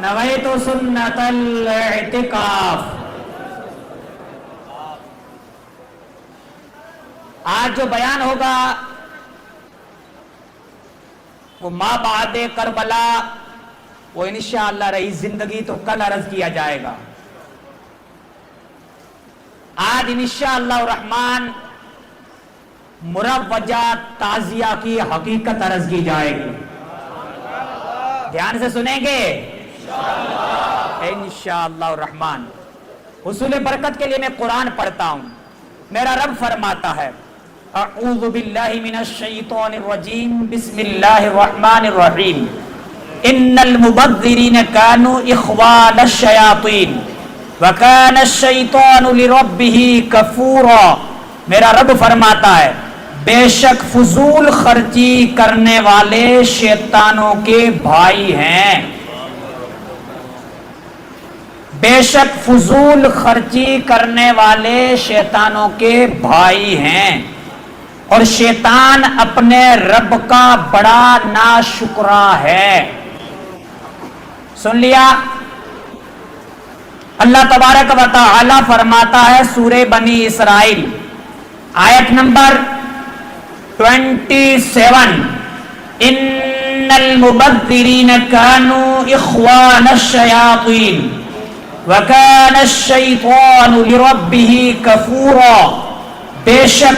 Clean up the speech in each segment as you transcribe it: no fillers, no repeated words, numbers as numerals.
نویت سنت الاعتکاف. آج جو بیان ہوگا وہ ما بعد کربلا، وہ انشاءاللہ رہی زندگی تو کل عرض کیا جائے گا. آج انشاءاللہ الرحمن مروجہ تعزیہ کی حقیقت عرض کی جائے گی. دھیان سے سنیں گے انشاءاللہ الرحمن. حصول برکت کے لیے میں قرآن پڑھتا ہوں. میرا رب فرماتا ہے اعوذ باللہ من الشیطان الرجیم بسم اللہ الرحمن الرحیم ان المبذرین کانوا اخوان الشیاطین وکان الشیطان لربہ کفورا. میرا رب فرماتا ہے بے شک فضول خرچی کرنے والے شیطانوں کے بھائی ہیں. بے شک فضول خرچی کرنے والے شیطانوں کے بھائی ہیں اور شیطان اپنے رب کا بڑا ناشکرا ہے. سن لیا؟ اللہ تبارک و تعالی فرماتا ہے سورہ بنی اسرائیل آیت نمبر 27 ان المبذرین کانوا اخوان الشیاطین وکان الشیطان لربہ کفورا. بے شک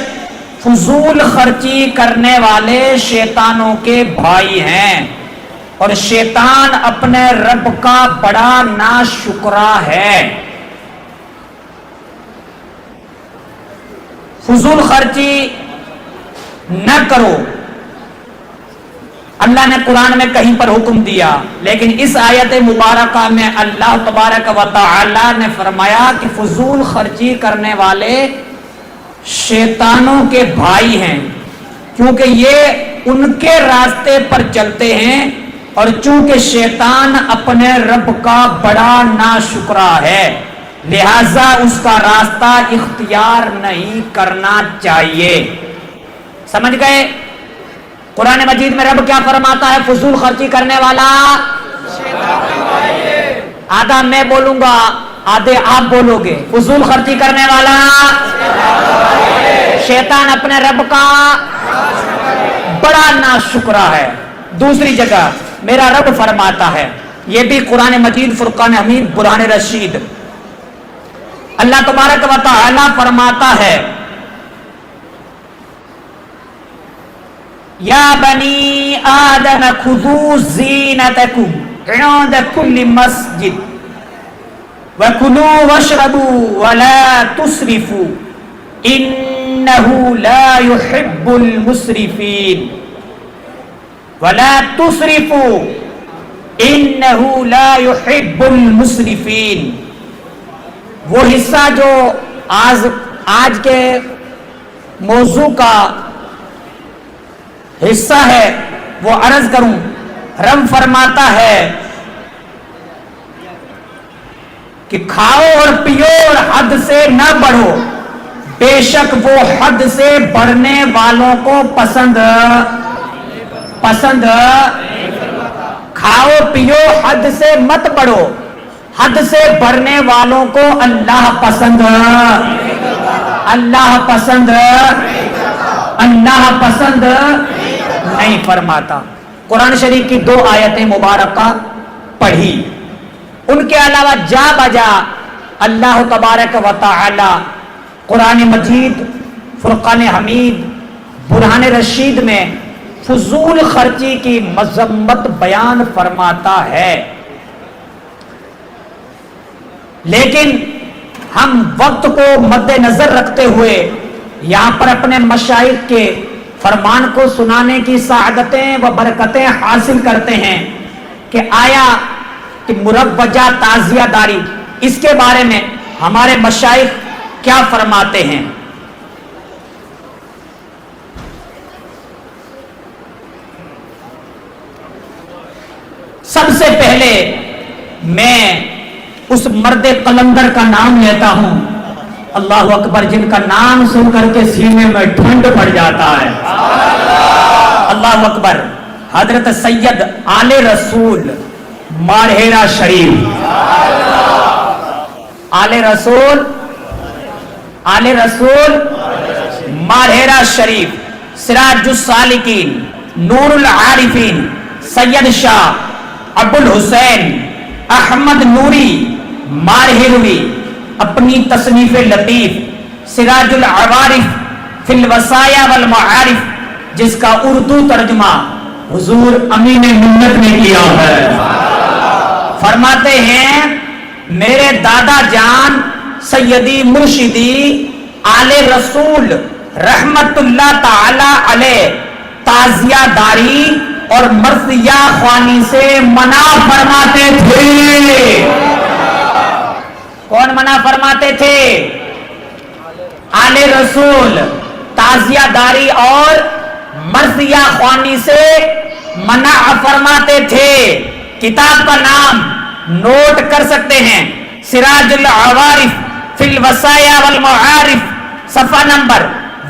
فضول خرچی کرنے والے شیطانوں کے بھائی ہیں اور شیطان اپنے رب کا بڑا ناشکرا ہے. فضول خرچی نہ کرو، اللہ نے قرآن میں کہیں پر حکم دیا، لیکن اس آیت مبارکہ میں اللہ تبارک و تعالی نے فرمایا کہ فضول خرچی کرنے والے شیطانوں کے بھائی ہیں، کیونکہ یہ ان کے راستے پر چلتے ہیں اور چونکہ شیطان اپنے رب کا بڑا ناشکرا ہے لہذا اس کا راستہ اختیار نہیں کرنا چاہیے. سمجھ گئے؟ قرآن مجید میں رب کیا فرماتا ہے؟ فضول خرچی کرنے والا آدھا میں بولوں گا آدھے آپ بولو گے. فضول خرچی کرنے والا شیطان اپنے رب کا بڑا ناشکرا ہے. دوسری جگہ میرا رب فرماتا ہے، یہ بھی قرآن مجید فرقان حمید برہان رشید، اللہ تبارک و تعالی فرماتا ہے یا بنی آدم خذوا زینتکم عند کل مسجد وَكُلُوا وَاشْرَبُوا وَلَا تُسْرِفُوا إِنَّهُ لَا يُحِبُّ الْمُسْرِفِينَ. وَلَا تُسْرِفُوا إِنَّهُ لَا يُحِبُّ الْمُسْرِفِينَ. وہ حصہ جو آج کے موضوع کا حصہ ہے وہ عرض کروں. رب فرماتا ہے کہ کھاؤ اور پیو اور حد سے نہ بڑھو، بے شک وہ حد سے بڑھنے والوں کو پسند. کھاؤ پیو حد سے مت بڑھو، حد سے بڑھنے والوں کو اللہ پسند نہیں فرماتا. قرآن شریف کی 2 آیتیں مبارکہ پڑھی، ان کے علاوہ جا بجا اللہ تبارک و تعالی قرآن مجید فرقان حمید برہان رشید میں فضول خرچی کی مذمت بیان فرماتا ہے. لیکن ہم وقت کو مد نظر رکھتے ہوئے یہاں پر اپنے مشائخ کے فرمان کو سنانے کی سعادتیں و برکتیں حاصل کرتے ہیں کہ آیا کہ مروجہ تعزیہ داری اس کے بارے میں ہمارے مشائخ کیا فرماتے ہیں. سب سے پہلے میں اس مرد قلندر کا نام لیتا ہوں، اللہ اکبر، جن کا نام سن کر کے سینے میں ٹھنڈ پڑ جاتا ہے. اللہ اکبر. حضرت سید آل رسول مارہیرا شریف، آل رسول مارہیرا شریف، سراج السالکین، نور العارفین، سید شاہ ابو الحسین احمد نوری مارہروی اپنی تصنیف لطیف سراج العوارف فی الوصایا والمعارف، جس کا اردو ترجمہ حضور امین ملت نے کیا ہے، فرماتے ہیں میرے دادا جان سیدی مرشدی آل رسول رحمت اللہ تعالی علیہ تعزیہ داری اور مرثیہ خوانی سے منع فرماتے تھے۔ کون منع فرماتے تھے؟ آل رسول تعزیہ داری اور مرثیہ خوانی سے منع فرماتے تھے۔ کتاب کا نام نوٹ کر سکتے ہیں، سراج العوارف فی الوصایا والمعارف، صفحہ نمبر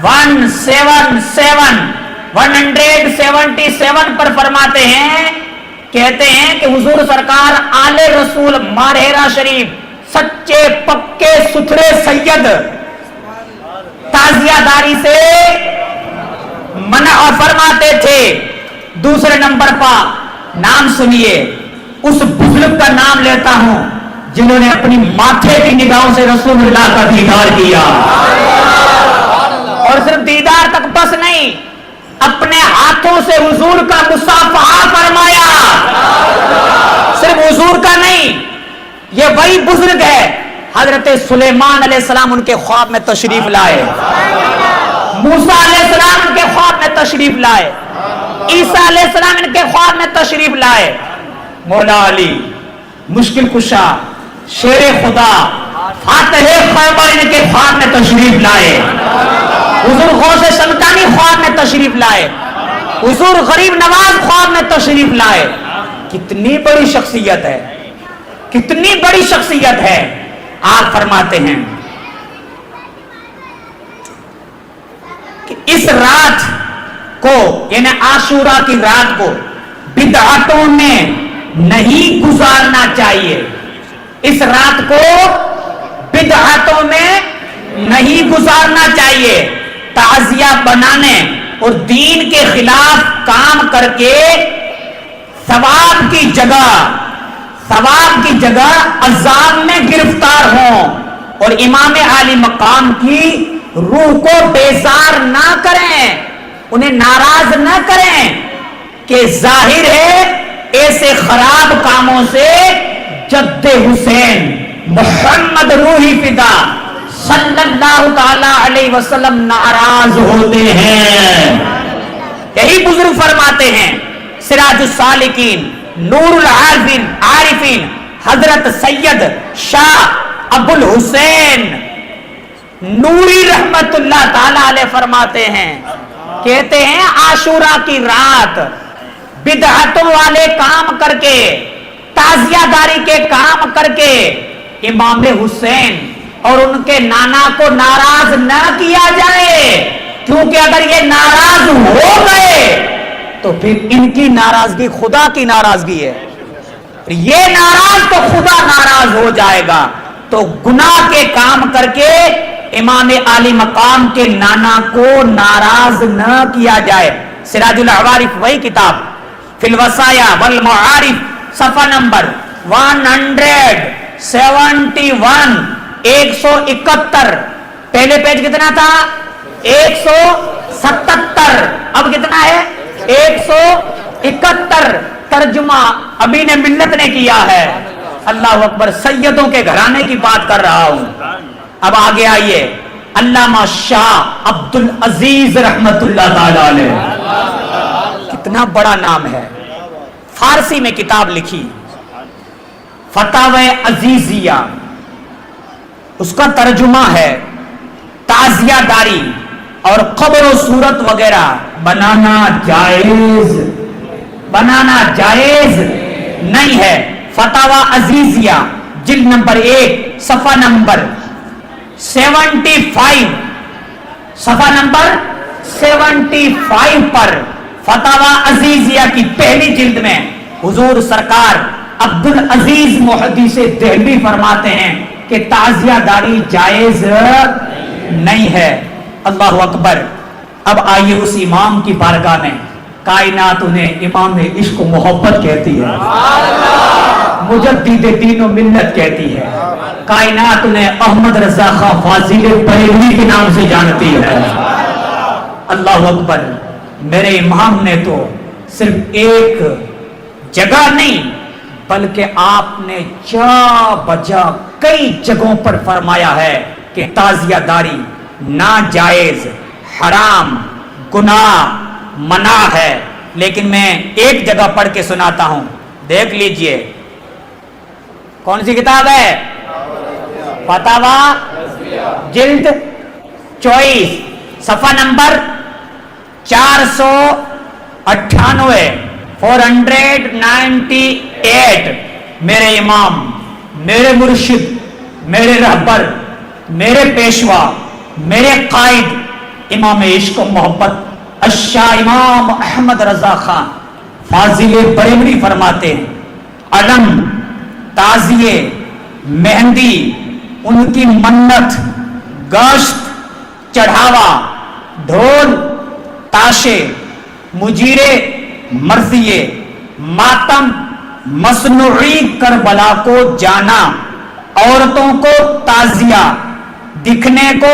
177 پر فرماتے ہیں، کہتے ہیں کہ حضور سرکار آل رسول مارہیرا شریف سچے پکے ستھرے سید تعزیہ داری سے منع فرماتے تھے۔ دوسرے نمبر پر نام سنیے، اس بزرگ کا نام لیتا ہوں جنہوں نے اپنی ماتھے کی نگاہوں سے رسول اللہ کا دیدار کیا، اور صرف دیدار تک بس نہیں، اپنے ہاتھوں سے حضور کا مصافحہ فرمایا۔ صرف حضور کا نہیں، یہ وہی بزرگ ہے حضرت سلیمان علیہ السلام ان کے خواب میں تشریف لائے، موسیٰ علیہ السلام ان کے خواب میں تشریف لائے، عیسیٰ علیہ السلام ان کے خواب میں تشریف لائے، مولا علی مشکل کشا شیر خدا فاتح خیبر ان کے خواب میں تشریف لائے، حضور غوث شمدانی خواب میں تشریف لائے، حضور غریب نواز خواب میں تشریف لائے۔ کتنی بڑی شخصیت ہے، کتنی بڑی شخصیت ہے۔ آپ فرماتے ہیں کہ اس رات کو یعنی عاشورہ کی رات کو بدعتوں میں نہیں گزارنا چاہیے، اس رات کو بدعتوں میں نہیں گزارنا چاہیے، تعزیہ بنانے اور دین کے خلاف کام کر کے ثواب کی جگہ عذاب میں گرفتار ہوں، اور امام عالی مقام کی روح کو بیزار نہ کریں، انہیں ناراض نہ کریں کہ ظاہر ہے ایسے خراب کاموں سے جد حسین محمد روحی فدا صلی اللہ تعالی علیہ وسلم ناراض ہوتے ہیں۔ یہی بزرگ فرماتے ہیں، سراج السالکین نور العارفین حضرت سید شاہ ابو الحسین نوری رحمت اللہ تعالی علیہ فرماتے ہیں، کہتے ہیں عاشورہ کی رات بدعتوں والے کام کر کے، تعزیہ داری کے کام کر کے امام حسین اور ان کے نانا کو ناراض نہ کیا جائے، کیونکہ اگر یہ ناراض ہو گئے تو پھر ان کی ناراضگی خدا کی ناراضگی ہے، یہ ناراض تو خدا ناراض ہو جائے گا۔ تو گناہ کے کام کر کے امام عالی مقام کے نانا کو ناراض نہ کیا جائے۔ سراج العوارف وہی کتاب فی الوصایا والمعارف، صفحہ نمبر 171، 171، پہلے پیج کتنا تھا؟ 177، اب کتنا ہے؟ 171۔ ترجمہ ابھی نے ملت نے کیا ہے، اللہ اکبر، سیدوں کے گھرانے کی بات کر رہا ہوں۔ اب آگے آئیے، علامہ شاہ عبد العزیز رحمت اللہ تعالی علیہ، کتنا بڑا نام ہے، فارسی میں کتاب لکھی فتاوی عزیزیہ، اس کا ترجمہ ہے تعزیہ داری اور قبر و صورت وغیرہ بنانا جائز نہیں ہے۔ فتاوی عزیزیہ جلد نمبر 1 صفحہ نمبر 75، صفحہ نمبر 75 پر فتاوی عزیزیہ کی پہلی جلد میں حضور سرکار عبدالعزیز محدث دہلوی فرماتے ہیں کہ تعزیہ داری جائز نہیں ہے۔ اللہ اکبر۔ اب آئیے اس امام کی بارگاہ میں، کائنات انہیں امام عشق و محبت کہتی ہے، مجدد دین و ملت کہتی ہے، کائنات انہیں احمد رضا خان فاضل بریلوی کے نام سے جانتی ہے۔ اللہ اکبر۔ میرے امام نے تو صرف ایک جگہ نہیں بلکہ آپ نے جا بجا کئی جگہوں پر فرمایا ہے کہ تعزیہ داری ناجائز، حرام، گناہ، منع ہے۔ لیکن میں ایک جگہ پڑھ کے سناتا ہوں، دیکھ لیجئے۔ کون سی کتاب ہے؟ فتاوی جلد 24 صفحہ نمبر 498 498۔ میرے امام، میرے مرشد، میرے رہبر، میرے پیشوا، میرے قائد، امام عشق و محبت الشاہ امام احمد رضا خان فاضل بریلوی فرماتے ہیں، علم، تعزیے، مہندی، ان کی منت، گشت، چڑھاوا، ڈھول، تاشے، مجیرے، مرثیے، ماتم، مصنوعی کربلا کو جانا، عورتوں کو تعزیہ، دکھنے کو،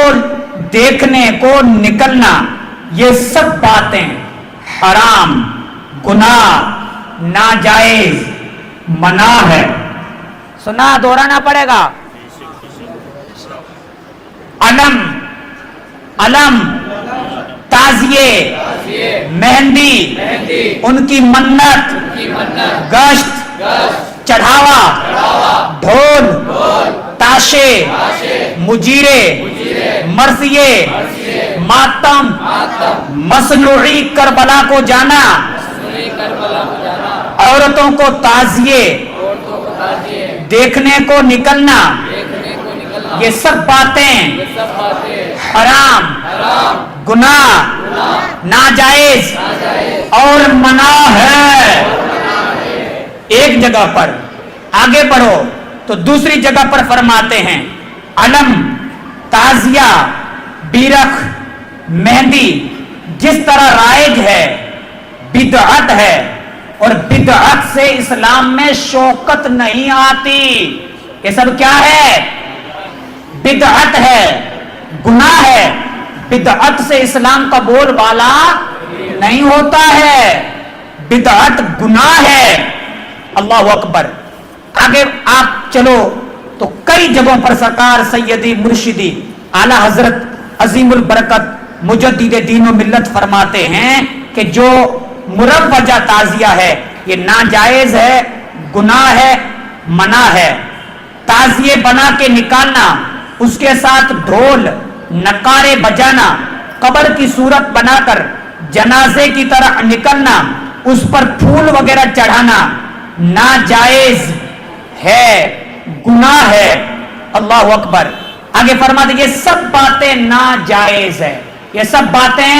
دیکھنے کو نکلنا، یہ سب باتیں حرام، گناہ، ناجائز، منع ہے۔ سنا دہرانا پڑے گا۔ علم، تعزیے، مہندی، ان کی منت، گشت، چڑھاوا، ڈھول، تاشے، مجیرے، مرثیے، ماتم، مصنوعی کربلا کو جانا، عورتوں کو تعزیے، دیکھنے کو نکلنا، یہ سب باتیں حرام، گناہ، ناجائز اور منع ہے۔ ایک جگہ پر آگے بڑھو تو دوسری جگہ پر فرماتے ہیں، علم، تعزیہ، بیرخ، مہندی جس طرح رائج ہے، بدعت ہے، اور بدعت سے اسلام میں شوکت نہیں آتی۔ یہ سب کیا ہے؟ بدعت ہے، گناہ ہے۔ بدعت سے اسلام کا بول بالا نہیں ہوتا ہے، بدعت گناہ ہے۔ اللہ اکبر۔ آگے آپ چلو تو کئی جگہوں پر سرکار سیدی مرشدی اعلی حضرت عظیم البرکت مجدد دین و ملت فرماتے ہیں کہ جو مروجہ تعزیہ ہے یہ ناجائز ہے، گناہ ہے، منع ہے۔ تعزیے بنا کے نکالنا، اس کے ساتھ ڈھول، نقارے بجانا، قبر کی صورت بنا کر جنازے کی طرح نکلنا، اس پر پھول وغیرہ چڑھانا ناجائز ہے، گناہ ہے۔ اللہ اکبر۔ آگے فرماتے یہ سب باتیں ناجائز ہے، یہ سب باتیں،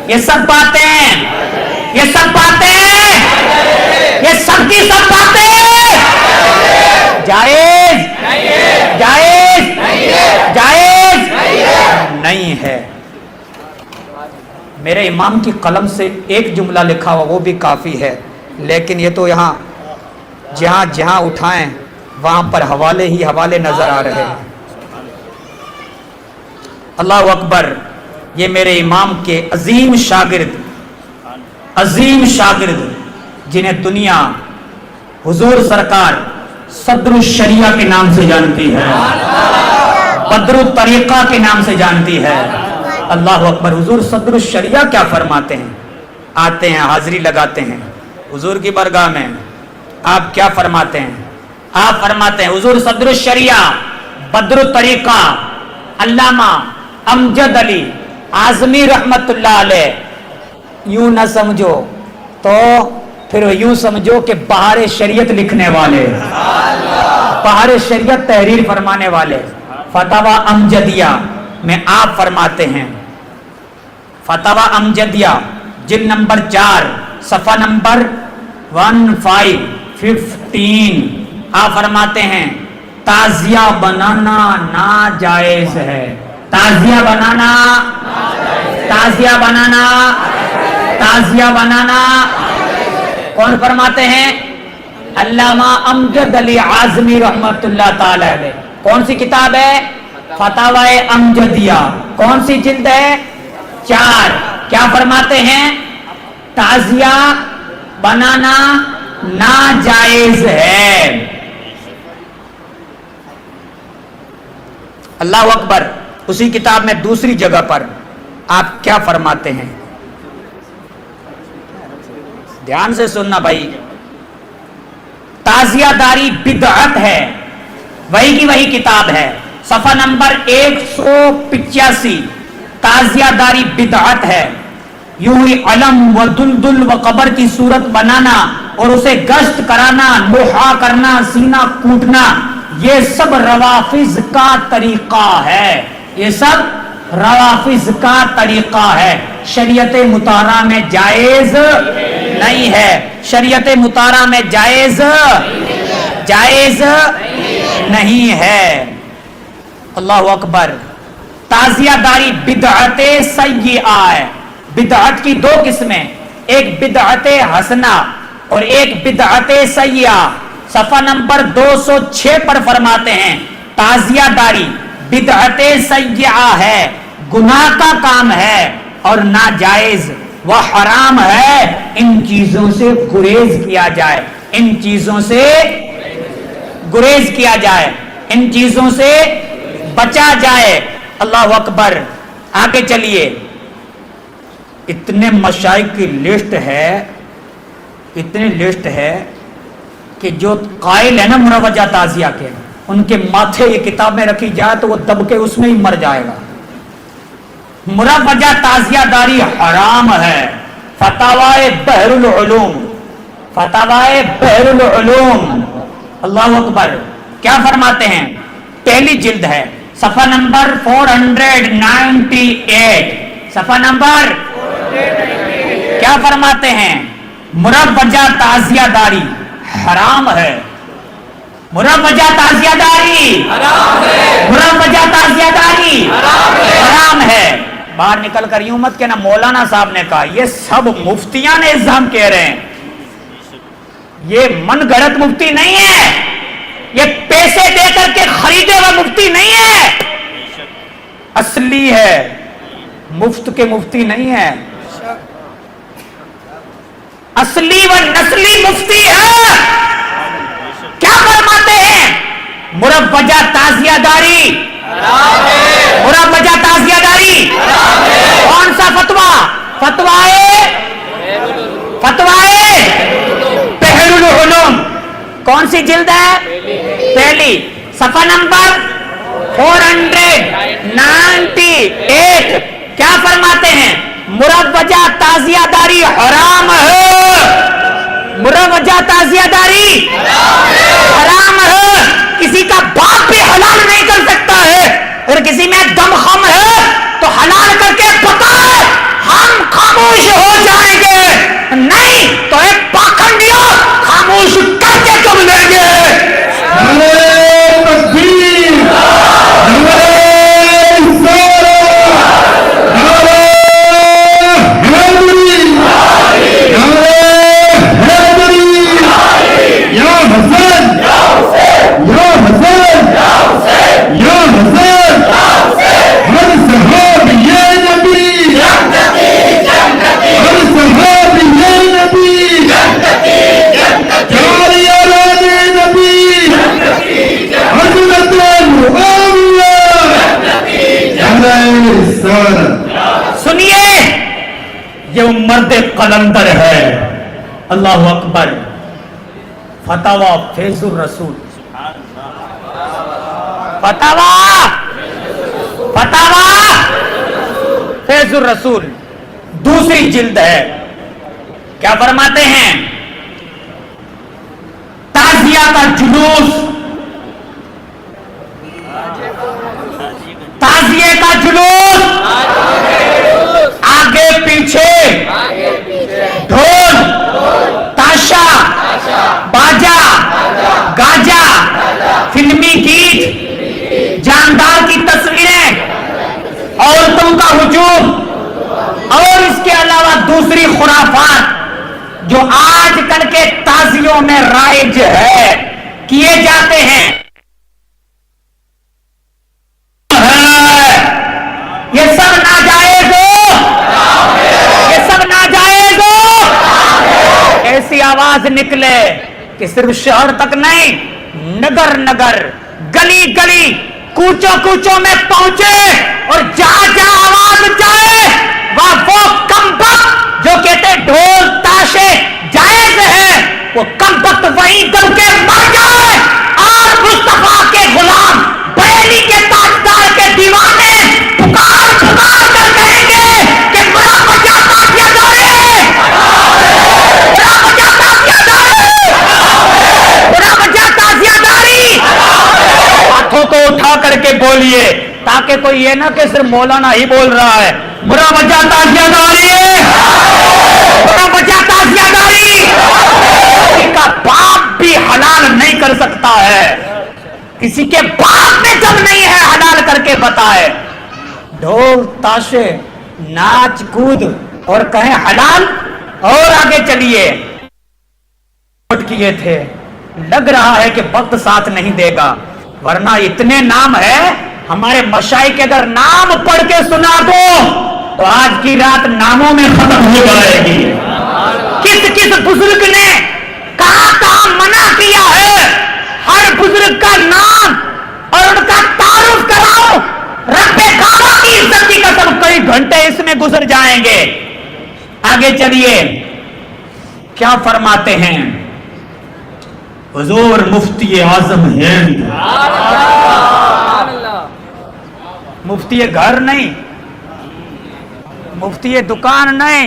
یہ سب باتیں، یہ سب باتیں، یہ سب کی سب باتیں جائز، جائز، جائز نہیں ہے۔ میرے امام کی قلم سے ایک جملہ لکھا ہوا وہ بھی کافی ہے، لیکن یہ تو یہاں جہاں جہاں اٹھائیں وہاں پر حوالے ہی حوالے نظر آ رہے ہیں۔ اللہ اکبر۔ یہ میرے امام کے عظیم شاگرد جنہیں دنیا حضور سرکار صدر الشریعہ کے نام سے جانتی ہے، بدر الطریقہ کے نام سے جانتی ہے۔ اللہ اکبر۔ حضور صدر الشریعہ کیا فرماتے ہیں؟ آتے ہیں، حاضری لگاتے ہیں حضور کی بارگاہ میں، آپ کیا فرماتے ہیں؟ آپ فرماتے ہیں حضور صدر الشریعہ بدر الطریقہ علامہ امجد علی اعظمی رحمت اللہ علیہ، یوں نہ سمجھو تو پھر یوں سمجھو کہ بہار شریعت لکھنے والے، بہار شریعت تحریر فرمانے والے، فتاوی امجدیہ میں آپ فرماتے ہیں، فتاوی امجدیہ جلد نمبر 4 صفحہ نمبر 15 15 آپ فرماتے ہیں تعزیہ بنانا ناجائز ہے. تعزیہ بنانا، تعزیہ بنانا، تعزیہ بنانا کون فرماتے ہیں؟ علامہ امجد علی اعظمی رحمت اللہ تعالی علیہ. کون سی کتاب ہے؟ فتاوی امجدیہ. کون سی جلد ہے؟ 4. کیا فرماتے ہیں؟ تعزیہ بنانا ناجائز ہے. اللہ اکبر. اسی کتاب میں دوسری جگہ پر آپ کیا فرماتے ہیں؟ دھیان سے سننا بھائی. تعزیہ داری بدعت ہے، وہی کی وہی کتاب ہے، صفحہ نمبر 185. تعزیہ داری بدعت ہے. یوں ہی علم و دلدل و قبر کی صورت بنانا اور اسے گشت کرانا، لوحا کرنا، سینہ کوٹنا، یہ سب روافض کا طریقہ ہے. یہ سب روافض کا طریقہ ہے. شریعت مطہرہ میں جائز نہیں ہے. شریعت مطہرہ میں جائز نہیں ہے. اللہ اکبر. تعزیہ داری بدعت سیئہ ہے. بدعت کی 2 قسمیں، ایک بدعت حسنہ اور ایک بدعت سیئہ. صفحہ نمبر 206 پر فرماتے ہیں تعزیہ داری بدعت سیئہ ہے، گناہ کا کام ہے اور ناجائز و حرام ہے. ان چیزوں سے گریز کیا جائے، ان چیزوں سے گریز کیا جائے، ان چیزوں سے بچا جائے. اللہ اکبر. آگے چلیے. اتنے مشائخ کی لسٹ ہے، اتنی لسٹ ہے کہ جو قائل ہے نا مروجہ تعزیہ کے، ان کے ماتھے یہ کتابیں رکھی جائے تو وہ دب کے اس میں ہی مر جائے گا. مروجہ تعزیہ داری حرام ہے. فتاوی بحر العلوم، فتاوی بحر العلوم. اللہ اکبر. کیا فرماتے ہیں؟ پہلی جلد ہے، صفحہ نمبر 498. صفحہ نمبر کیا فرماتے ہیں؟ مروجہ تعزیہ داری حرام ہے. مروجہ تعزیہ داری مروجہ تعزیہ داری حرام ہے. باہر نکل کر یوں مت کہنا مولانا صاحب نے کہا. یہ سب مفتیان اعظام کہہ رہے ہیں. یہ من گھڑت مفتی نہیں ہے، یہ پیسے دے کر کے خریدے ہوئے مفتی نہیں ہے، اصلی ہے، مفت کے مفتی نہیں ہے، اصلی و نسلی مفتی ہے. کیا فرماتے ہیں؟ مروجہ تعزیہ داری، مروجہ تعزیہ داری. کون سا فتویٰ؟ فتوائے بحر العلوم. کون سی جلد ہے؟ پہلی. صفحہ نمبر 498. کیا فرماتے ہیں؟ مروجہ تعزیہ داری حرام ہے. مروجہ تعزیہ داری حرام ہے. کسی کا باپ بھی حلال نہیں کر سکتا ہے، اور کسی میں دم خم ہے تو حلال کر کے بتائے، ہم خاموش ہو جائیں گے. نہیں تو ایک پاکھنڈیا خاموش کر کے تم لیں گے. سنیے، یہ مرد قلندر ہے. اللہ اکبر. فتاوی فیض الرسول، فتاوی فیض الرسول دوسری جلد ہے. کیا فرماتے ہیں؟ تعزیہ کا جلوس، تعزیے کا جلوس، آگے پیچھے ڈھول، تاشا، باجا، دوسری خرافات جو آج کل کے تازیوں میں رائج ہے کیے جاتے ہیں، یہ سب ناجائز ہو، یہ سب ناجائز ہو۔ ایسی آواز نکلے کہ صرف شہر تک نہیں، نگر نگر، گلی گلی، کوچوں کوچوں میں پہنچے، اور جہاں جہاں آواز جائے وہ کم وقت جو کہتے ڈھول تاشے جائز ہے، وہ کم وقت وہیں دم کے مر جائے، اور مصطفیٰ کے غلام بریلی کے تاجدار کے دیوانے پکار پکار کر کہیں گے کہ بڑا بچا تازیہ داری، بڑا بچا تازیہ داری، بڑا بچا تازیہ داری۔ ہاتھوں کو اٹھا کر کے بولیے تاکہ کوئی یہ نہ کہ صرف مولانا ہی بول رہا ہے، برا بچا تازیہ داری، برا بچا تازیہ داری۔ کسی کا باپ بھی حلال نہیں کر سکتا ہے، کسی کے باپ میں جب نہیں ہے حلال کر کے بتائے۔ ڈھول تاشے ناچ کود اور کہیں حلال، اور آگے چلیے کیے تھے، لگ رہا ہے کہ وقت ساتھ نہیں دے گا، ورنہ اتنے نام ہے ہمارے مشائخ کے، اگر نام پڑھ کے سنا دو تو آج کی رات ناموں میں ختم ہو جائے گی۔ کس کس بزرگ نے کہاں کہاں منع کیا ہے، ہر بزرگ کا نام اور ان کا تعارف کراؤ، رب کعبہ کی عزت کی قسم کئی گھنٹے اس میں گزر جائیں گے۔ آگے چلیے کیا فرماتے ہیں حضور مفتی اعظم ہند، مفتی گھر نہیں، مفتی دکان نہیں،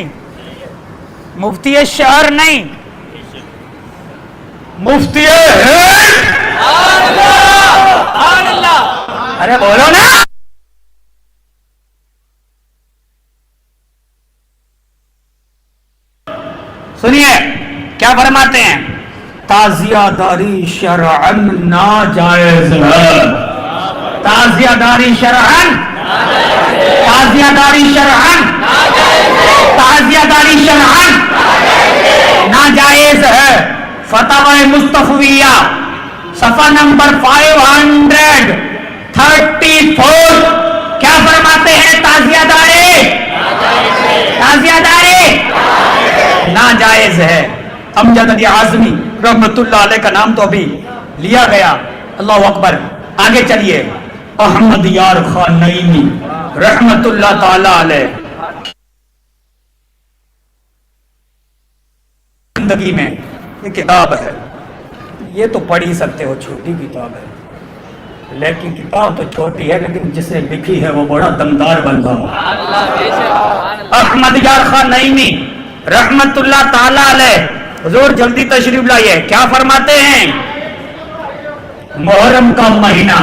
مفتی شہر نہیں، مفتی ہند۔ ارے بولو نا۔ سنیے کیا فرماتے ہیں، تعزیہ داری شرعاً ناجائز ہے، تعزیہ داری شرعاً، تعزیہ داری شرعاً، تعزیہ داری شرعاً ناجائز ہے۔ فتاوی مصطفیہ صفحہ نمبر 534 کیا فرماتے ہیں، تعزیہ داری، تعزیہ داری ناجائز ہے۔ امجد علی اعظمی رحمت اللہ علیہ کا نام تو ابھی لیا گیا، اللہ اکبر۔ آگے چلیے احمد یار خان نعیمی رحمت اللہ تعالی علیہ، زندگی میں یہ کتاب ہے، یہ تو پڑھ ہی سکتے ہو، چھوٹی کتاب ہے، لیکن کتاب تو چھوٹی ہے لیکن جس نے لکھی ہے وہ بڑا دمدار بندہ ہے۔ احمد یار خان نعیمی رحمت اللہ تعالی علیہ، حضور جلدی تشریف لائیے، کیا فرماتے ہیں، محرم کا مہینہ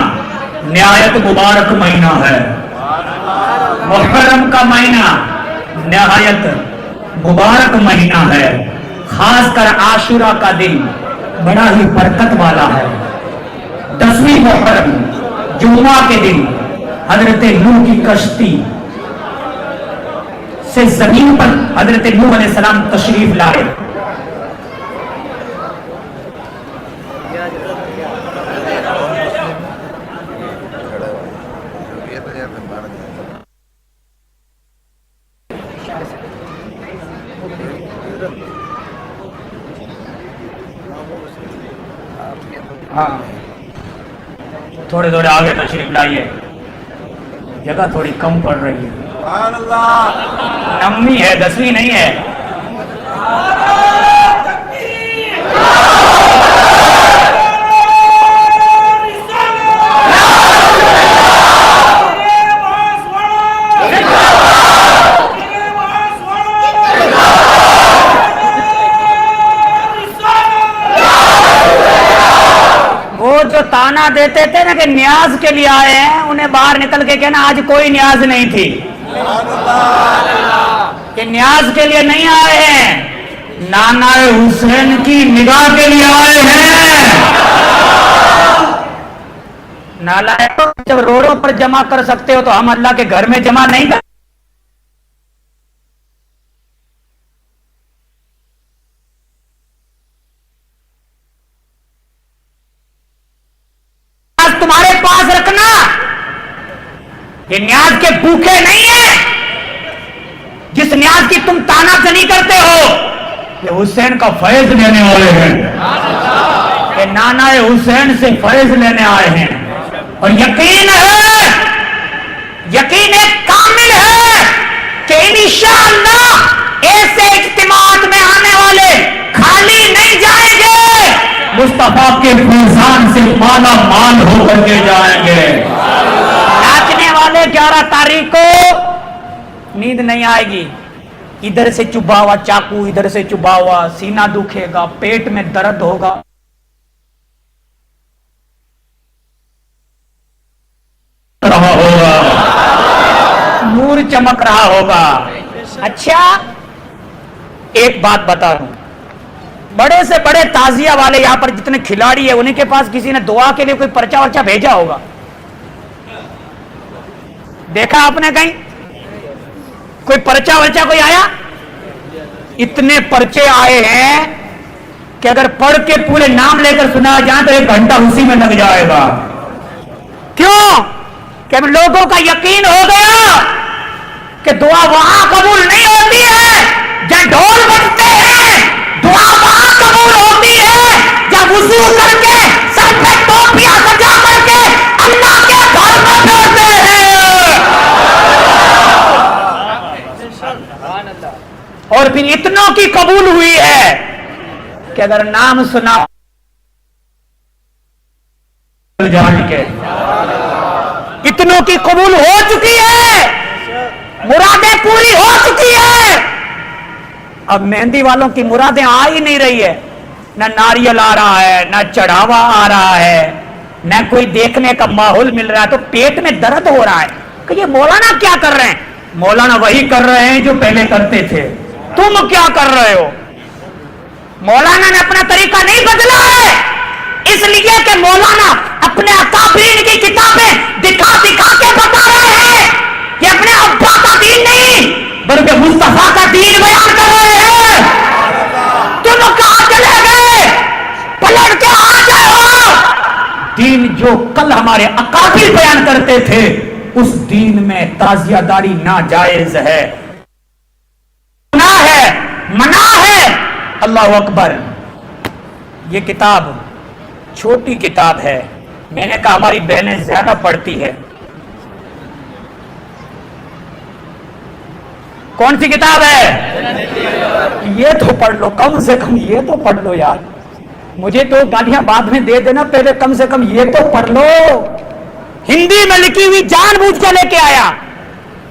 نہایت مبارک مہینہ ہے، محرم کا مہینہ نہایت مبارک مہینہ ہے، خاص کر عاشورہ کا دن بڑا ہی برکت والا ہے۔ 10ویں محرم جمعہ کے دن حضرت نوح کی کشتی سے زمین پر حضرت نوح علیہ السلام تشریف لائے۔ ہاں تھوڑے تھوڑے آگے تشریف لائیے، جگہ تھوڑی کم پڑ رہی ہے، نویں ہے 10ویں نہیں ہے۔ جو تانا دیتے تھے نا کہ نیاز کے لیے آئے ہیں، انہیں باہر نکل کے کہنا آج کوئی نیاز نہیں تھی، کہ نیاز کے لیے نہیں آئے ہیں، نانا حسین کی نگاہ کے لیے آئے ہیں۔ نالائق، جب روڈوں پر جمع کر سکتے ہو تو ہم اللہ کے گھر میں جمع نہیں کر یہ نیاز کے بھوکے نہیں ہیں جس نیاز کی تم تانا زنی کرتے ہو، یہ حسین کا فیض لینے والے ہیں، کہ نانا حسین سے فیض لینے آئے ہیں۔ اور یقین ہے، یقین ایک کامل ہے کہ انشاءاللہ ایسے اجتماعات میں آنے والے خالی نہیں جائیں گے، مصطفیٰ کے فیضان سے مالا مال ہو کر کے جائیں گے۔ ناچنے والے 11 تاریخ کو نیند نہیں آئے گی، ادھر سے چبھا ہوا چاقو، ادھر سے چبھا ہوا، سینہ دکھے گا، پیٹ میں درد ہوگا، رہا ہوگا، نور چمک رہا ہوگا۔ اچھا ایک بات بتا رہا ہوں، بڑے سے بڑے تعزیہ والے یہاں پر جتنے کھلاڑی ہیں، انہیں کے پاس کسی نے دعا کے لیے کوئی پرچہ ورچہ بھیجا ہوگا؟ دیکھا آپ نے کہیں کوئی پرچہ ورچہ کوئی آیا؟ اتنے پرچے آئے ہیں کہ اگر پڑھ کے پورے نام لے کر سنا جائیں تو 1 گھنٹہ اسی میں لگ جائے گا۔ کیوں؟ کہ لوگوں کا یقین ہو گیا کہ دعا وہاں قبول نہیں ہوتی ہے جہاں ڈھول بجتے ہیں، دعا وہاں قبول ہوتی ہے جب وضو کر کے سر پہ ٹوپیاں سجا کر کے اللہ کے گھر میں بیٹھتے ہیں۔ اور پھر اتنوں کی قبول ہوئی ہے کہ اگر نام سنا جان کے اتنوں کی قبول ہو چکی ہے، مرادیں پوری ہو چکی ہے۔ اب مہندی والوں کی مرادیں آ ہی نہیں رہی ہے، نہ ناریل آ رہا ہے، نہ چڑھاوا آ رہا ہے، نہ کوئی دیکھنے کا ماحول مل رہا ہے، تو پیٹ میں درد ہو رہا ہے کہ یہ مولانا کیا کر رہے ہیں؟ مولانا وہی کر رہے ہیں جو پہلے کرتے تھے، تم کیا کر رہے ہو؟ مولانا نے اپنا طریقہ نہیں بدلا ہے، اس لیے کہ مولانا اپنے اکابرین کی کتابیں دکھا دکھا کے بتا رہے ہیں، یہ اپنے ابا کا دین نہیں بلکہ مصطفیٰ کا دین بیان کر رہے ہیں۔ تم کہاں چلے گئے؟ پلٹ کے آ جاؤ۔ دین جو کل ہمارے اکابر بیان کرتے تھے اس دین میں تعزیہ داری ناجائز ہے، منع ہے۔ اللہ اکبر۔ یہ کتاب چھوٹی کتاب ہے، میں نے کہا ہماری بہنیں زیادہ پڑھتی ہے۔ کون سی کتاب ہے؟ یہ تو پڑھ لو، کم سے کم یہ تو پڑھ لو یار، مجھے تو گالیاں بعد میں دے دینا، پہلے کم سے کم یہ تو پڑھ لو۔ ہندی میں لکھی ہوئی جان بوجھ کے لے کے آیا،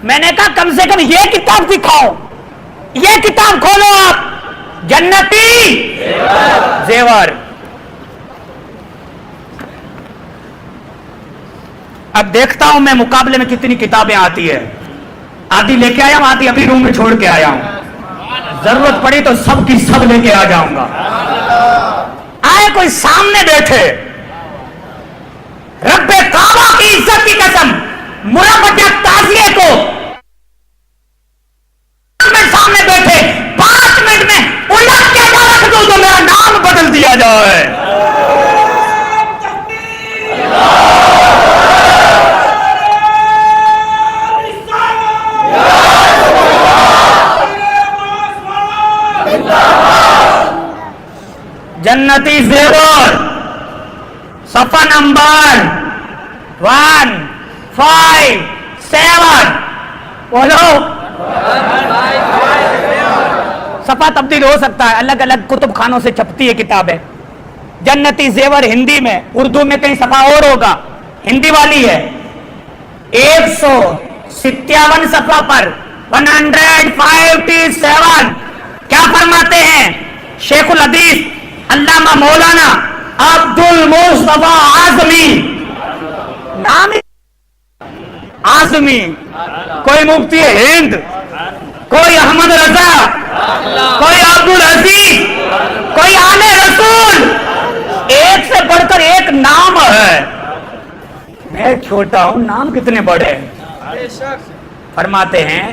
میں نے کہا کم سے کم یہ کتاب دکھاؤ، یہ کتاب کھولو آپ، جنتی زیور۔ اب دیکھتا ہوں میں مقابلے میں کتنی کتابیں آتی ہے، آدھی لے کے آیا ہوں، آدھی ابھی روم میں چھوڑ کے آیا ہوں، ضرورت پڑی تو سب کی سب لے کے آ جاؤں گا۔ آئے کوئی سامنے بیٹھے، رب کعبہ کی عزت کی قسم، مربع تعزیے کو سامنے بیٹھے 5 منٹ میں الٹ کے رکھ دو تو میرا نام بدل دیا جائے۔ جنتی زیور صفحہ نمبر 157 بولو۔ صفحہ تبدیل ہو سکتا ہے، الگ الگ کتب خانوں سے چھپتی ہے کتابیں۔ جنتی زیور ہندی میں، اردو میں کہیں صفحہ اور ہوگا، ہندی والی ہے 157 صفحہ پر 157 کیا فرماتے ہیں شیخ الحدیث علامہ مولانا عبد المصطفیٰ اعظمی، نام اعظمی، کوئی مفتی ہند، کوئی احمد رضا، کوئی عبد العزیز، کوئی آل رسول، ایک سے بڑھ کر ایک نام ہے۔ میں چھوٹا ہوں، نام کتنے بڑے ہیں۔ فرماتے ہیں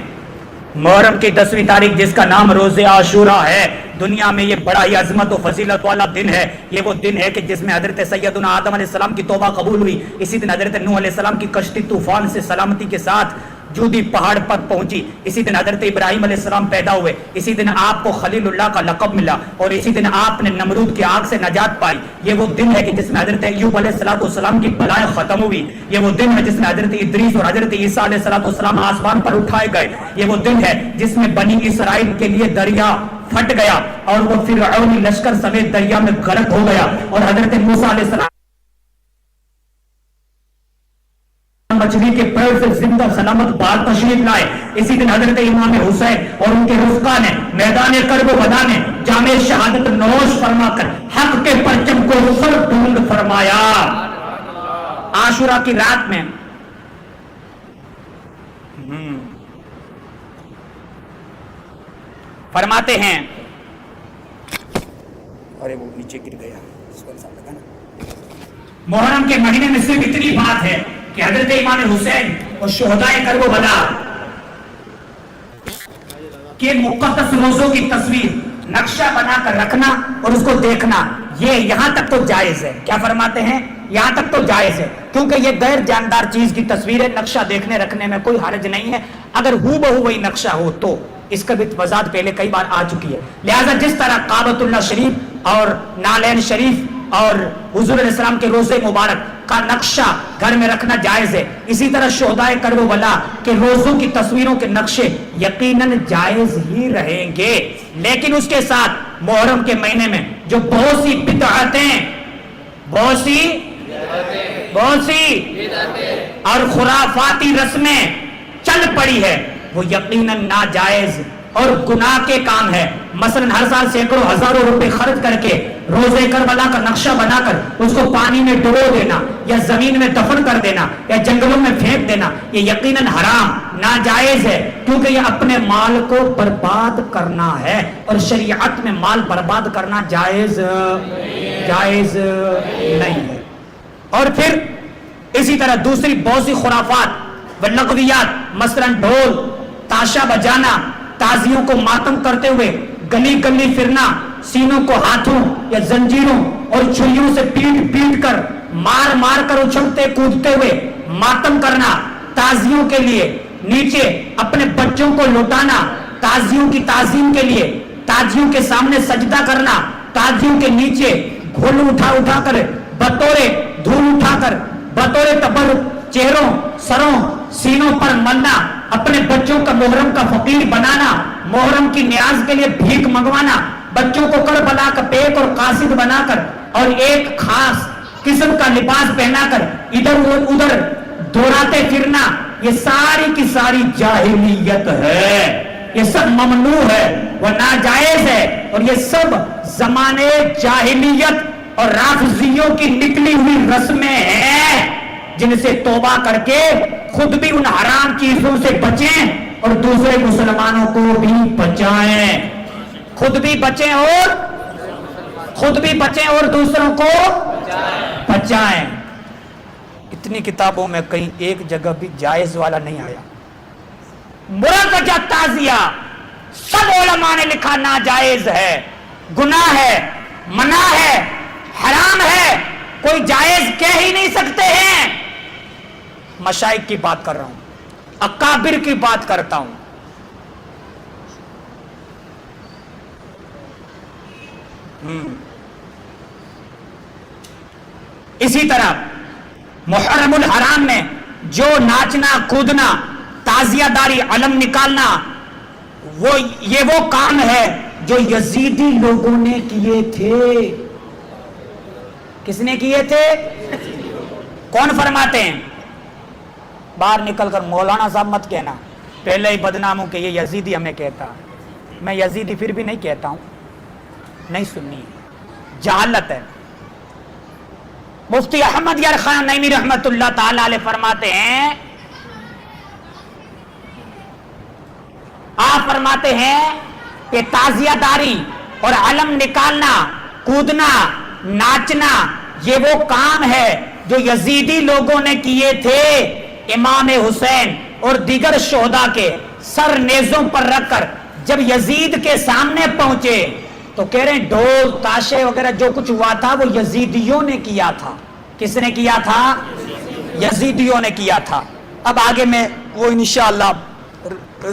محرم کی 10ویں تاریخ جس کا نام روز عاشورہ ہے، دنیا میں یہ بڑا ہی عظمت و فضیلت والا دن ہے۔ یہ وہ دن ہے کہ جس میں حضرت سیدنا آدم علیہ السلام کی توبہ قبول ہوئی۔ اسی دن حضرت نوح علیہ السلام کی کشتی طوفان سے سلامتی کے ساتھ جودی پہاڑ پر پہنچی۔ اسی دن حضرت ابراہیم علیہ السلام پیدا ہوئے۔ اسی دن آپ کو خلیل اللہ کا لقب ملا، اور اسی دن آپ نے نمرود کی آگ سے نجات پائی۔ یہ وہ دن ہے کہ جس میں حضرت ایوب علیہ السلام کی بلائیں ختم ہوئی۔ یہ وہ دن ہے جس میں حضرت ادریس اور حضرت عیسیٰ علیہ السلام آسمان پر اٹھائے گئے۔ یہ وہ دن ہے جس میں بنی اسرائیل کے لیے دریا پھٹ گیا اور وہ فرعونی لشکر سمیت دریا میں غرق ہو گیا، اور حضرت موسیٰ علیہ السلام مچھلی کے پیر سے زندہ سلامت بار تشریف لائے۔ اسی دن حضرت امام حسین اور ان کے رفقا نے میدان کرب و بدا میں جام شہادت نوش فرما کر حق کے پرچم کو سر بلند فرمایا۔ عاشورہ کی رات میں فرماتے ہیں، ارے وہ نیچے گر گیا، محرم کے مہینے میں صرف اتنی بات ہے کہ حضرت امام حسین اور شہدائے کرب و بدا کے مقدس روزوں کی تصویر نقشہ بنا کر رکھنا اور اس کو دیکھنا، یہ یہاں تک تو جائز ہے۔ کیا فرماتے ہیں؟ یہاں تک تو جائز ہے، کیونکہ یہ غیر جاندار چیز کی تصویر ہے، نقشہ دیکھنے رکھنے میں کوئی حرج نہیں ہے۔ اگر ہو بہو وہی نقشہ ہو تو اس کا بھی وضاحت پہلے کئی بار آ چکی ہے۔ لہذا جس طرح کعبۃ اللہ شریف اور نالین شریف اور حضور علیہ السلام کے روزے مبارک کا نقشہ گھر میں رکھنا جائز ہے، اسی طرح شہدائے کرب و بلا کے روزوں کی تصویروں کے نقشے یقیناً جائز ہی رہیں گے۔ لیکن اس کے ساتھ محرم کے مہینے میں جو بہت سی بدعتیں اور خرافاتی رسمیں چل پڑی ہے، وہ یقیناً ناجائز اور گناہ کے کام ہے۔ مثلا ہر سال سینکڑوں ہزاروں روپے خرچ کر کے روزے کربلا کا نقشہ بنا کر اس کو پانی میں ڈبو دینا یا زمین میں دفن کر دینا یا جنگلوں میں پھینک دینا، یہ یقیناً حرام ناجائز ہے، کیونکہ یہ اپنے مال کو برباد کرنا ہے، اور شریعت میں مال برباد کرنا جائز نہیں ہے۔ اور پھر اسی طرح دوسری بہت سی خرافات و لغویات، مثلا ڈھول تاشا بجانا، تازیوں کو ماتم کرتے ہوئے گلی گلی پھرنا، سینوں کو ہاتھوں یا زنجیروں اور چھریوں سے پیٹ پیٹ کر مار مار کر اچھلتے کودتے ہوئے ماتم کرنا، تازیوں کے لیے نیچے اپنے بچوں کو لوٹانا، تازیوں کی تعظیم کے لیے تازیوں کے سامنے سجدہ کرنا، تازیوں کے نیچے گھول اٹھا اٹھا کر بطور دھول اٹھا کر بطور تبرک چہروں سروں سینوں پر ملنا، اپنے بچوں کا محرم کا فقیر بنانا، محرم کی نیاز کے لیے بھیک منگوانا، بچوں کو کربلا کا پیک اور قاصد بنا کر اور ایک خاص قسم کا لباس پہنا کر ادھر ادھر دوڑاتے پھرنا، یہ ساری کی ساری جاہلیت ہے، یہ سب ممنوع ہے، وہ ناجائز ہے، اور یہ سب زمانے جاہلیت اور رافضیوں کی نکلی ہوئی رسمیں ہیں، جن سے توبہ کر کے خود بھی ان حرام چیزوں سے بچیں اور دوسرے مسلمانوں کو بھی بچائیں، خود بھی بچیں اور دوسروں کو بچائیں۔ اتنی کتابوں میں کہیں ایک جگہ بھی جائز والا نہیں آیا۔ مرغجہ تعزیہ سب علماء نے لکھا ناجائز ہے، گناہ ہے، منع ہے، حرام ہے، کوئی جائز کہہ ہی نہیں سکتے ہیں۔ مشائخ کی بات کر رہا ہوں، اکابر کی بات کرتا ہوں۔ اسی طرح محرم الحرام میں جو ناچنا کودنا تعزیہ داری علم نکالنا، یہ وہ کام ہے جو یزیدی لوگوں نے کیے تھے۔ کس نے کیے تھے؟ کون فرماتے ہیں؟ باہر نکل کر مولانا صاحب مت کہنا، پہلے ہی بدنام ہوں کہ یہ یزیدی ہمیں کہتا، میں یزیدی پھر بھی نہیں کہتا ہوں، نہیں سننی ہے، جہالت ہے۔ مفتی احمد یار خان نعیمی رحمت اللہ تعالی علیہ فرماتے ہیں، آپ فرماتے ہیں کہ تعزیہ داری اور علم نکالنا کودنا ناچنا یہ وہ کام ہے جو یزیدی لوگوں نے کیے تھے۔ امام حسین اور دیگر شہداء کے سر نیزوں پر رکھ کر جب یزید کے سامنے پہنچے تو کہہ رہے ہیں ڈھول تاشے وغیرہ جو کچھ ہوا تھا وہ یزیدیوں نے کیا تھا. کس نے کیا تھا؟ یزیدیوں نے کیا تھا. اب آگے میں وہ انشاءاللہ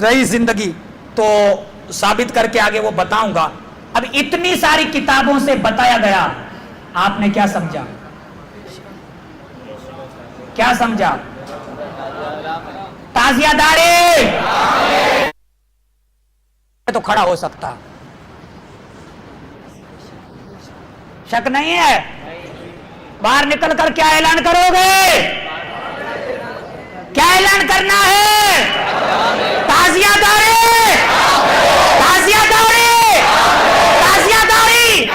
رہی زندگی تو ثابت کر کے آگے وہ بتاؤں گا. اب اتنی ساری کتابوں سے بتایا گیا، آپ نے کیا سمجھا؟ کیا سمجھا؟ تازیہ داری تو کھڑا ہو سکتا، شک نہیں ہے. باہر نکل کر کیا اعلان کرو گے؟ کیا اعلان کرنا ہے؟ تازیہ داری، تازیہ داری، تازیہ داری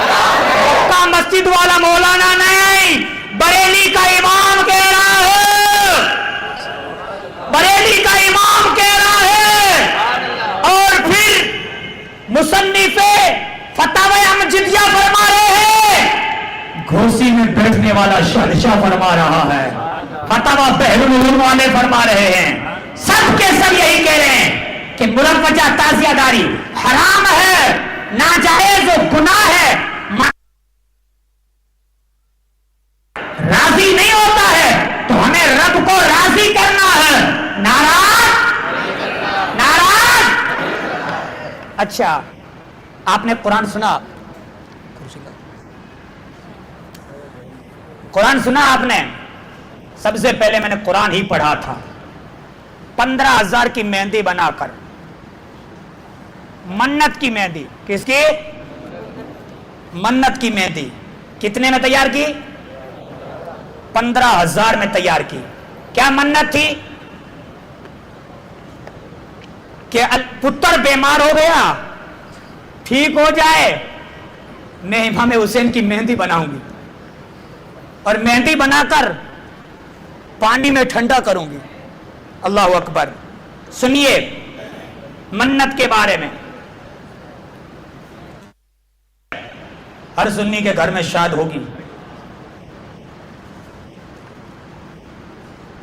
کا مسجد والا مولانا نہیں، بریلی کا امام کہہ رہا ہے، بریلی کا امام کہہ رہا ہے. اور پھر مصنف فتاوی امجدیہ فرما رہے ہیں، گھوسی میں بیٹھنے والا شہنشاہ فرما رہا ہے، فتاوی بحرالعلوم والے فرما رہے ہیں، سب کے سب یہی کہہ رہے ہیں کہ مروجہ تازیہ داری حرام ہے، ناجائز و گناہ ہے. راضی نہیں ہوتا ہے تو ہمیں رب کو راضی کرنا ہے، ناراض ناراض. اچھا آپ نے قرآن سنا؟ قرآن سنا آپ نے؟ سب سے پہلے میں نے قرآن ہی پڑھا تھا. 15,000 کی مہندی بنا کر، منت کی مہندی. کس کی؟ منت کی مہندی. کتنے میں تیار کی؟ 15,000 میں تیار کی. کیا منت تھی؟ کہ پتر بیمار ہو گیا، ٹھیک ہو جائے، میں امام حسین کی مہندی بناؤں گی اور مہندی بنا کر پانی میں ٹھنڈا کروں گی. اللہ اکبر. سنیے منت کے بارے میں. ہر سنی کے گھر میں شاد ہوگی.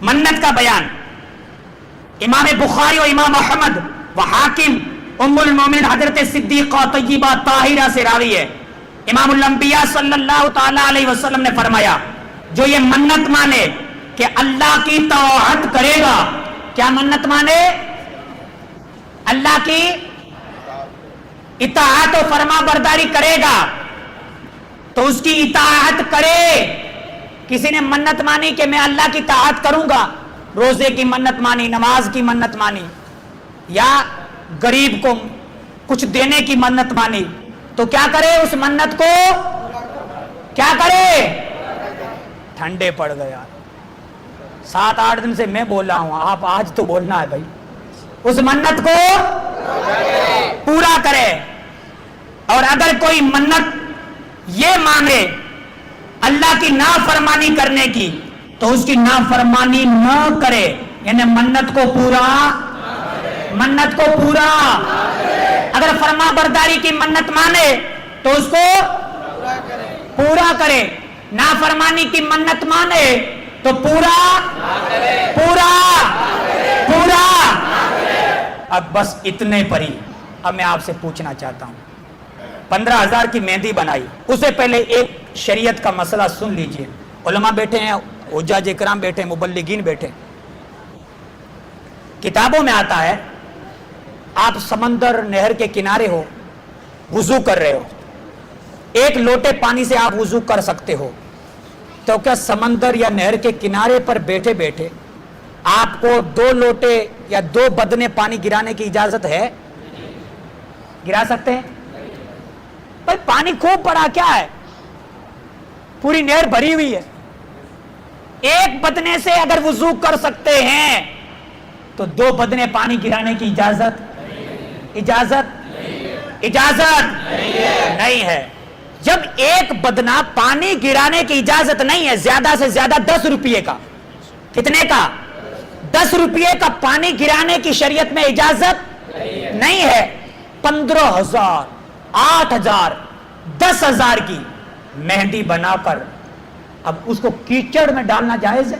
منت کا بیان امام بخاری و امام احمد و حاکم ام المومنین حضرت صدیقہ طیبہ طاہرہ سے راوی ہے. امام الانبیاء صلی اللہ تعالی علیہ وسلم نے فرمایا جو یہ منت مانے کہ اللہ کی طاعت کرے گا. کیا منت مانے؟ اللہ کی اطاعت و فرما برداری کرے گا تو اس کی اطاعت کرے. کسی نے منت مانی کہ میں اللہ کی اطاعت کروں گا، روزے کی منت مانی، نماز کی منت مانی، یا غریب کو کچھ دینے کی منت مانی، تو کیا کرے؟ اس منت کو کیا کرے؟ ٹھنڈے پڑ گیا. 7-8 دن سے میں بول رہا ہوں، آپ آج تو بولنا ہے بھائی. اس منت کو پورا کرے. اور اگر کوئی منت یہ مانے اللہ کی نافرمانی کرنے کی تو اس کی نافرمانی نہ کرے، یعنی منت کو پورا، منت کو پورا. اگر فرما برداری کی منت مانے تو اس کو پورا کرے، نافرمانی کی منت مانے تو پورا پورا پورا. اب بس اتنے پر ہی اب میں آپ سے پوچھنا چاہتا ہوں. 15,000 کی مہندی بنائی، اس سے پہلے ایک شریعت کا مسئلہ سن لیجئے. علماء بیٹھے ہیں، حجاج اکرام بیٹھے ہیں، مبلغین بیٹھے ہیں. کتابوں میں آتا ہے آپ سمندر نہر کے کنارے ہو، وضو کر رہے ہو، ایک لوٹے پانی سے آپ وضو کر سکتے ہو، تو کیا سمندر یا نہر کے کنارے پر بیٹھے بیٹھے آپ کو 2 لوٹے یا 2 بدنے پانی گرانے کی اجازت ہے؟ گرا سکتے ہیں؟ بھائی پانی خوب پڑا، کیا ہے، پوری نہر بھری ہوئی ہے. ایک بدنے سے اگر وضو کر سکتے ہیں تو 2 بدنے پانی گرانے کی اجازت نہیں ہے. جب ایک بدنا پانی گرانے کی اجازت نہیں ہے، زیادہ سے زیادہ 10 روپیے کا، کتنے کا؟ 10 روپیے کا پانی گرانے کی شریعت میں اجازت نہیں ہے. 15,000 8,000 10,000 کی مہندی بنا کر اب اس کو کیچڑ میں ڈالنا جائز ہے؟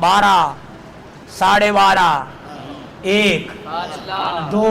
12, 12:30, 1, 2,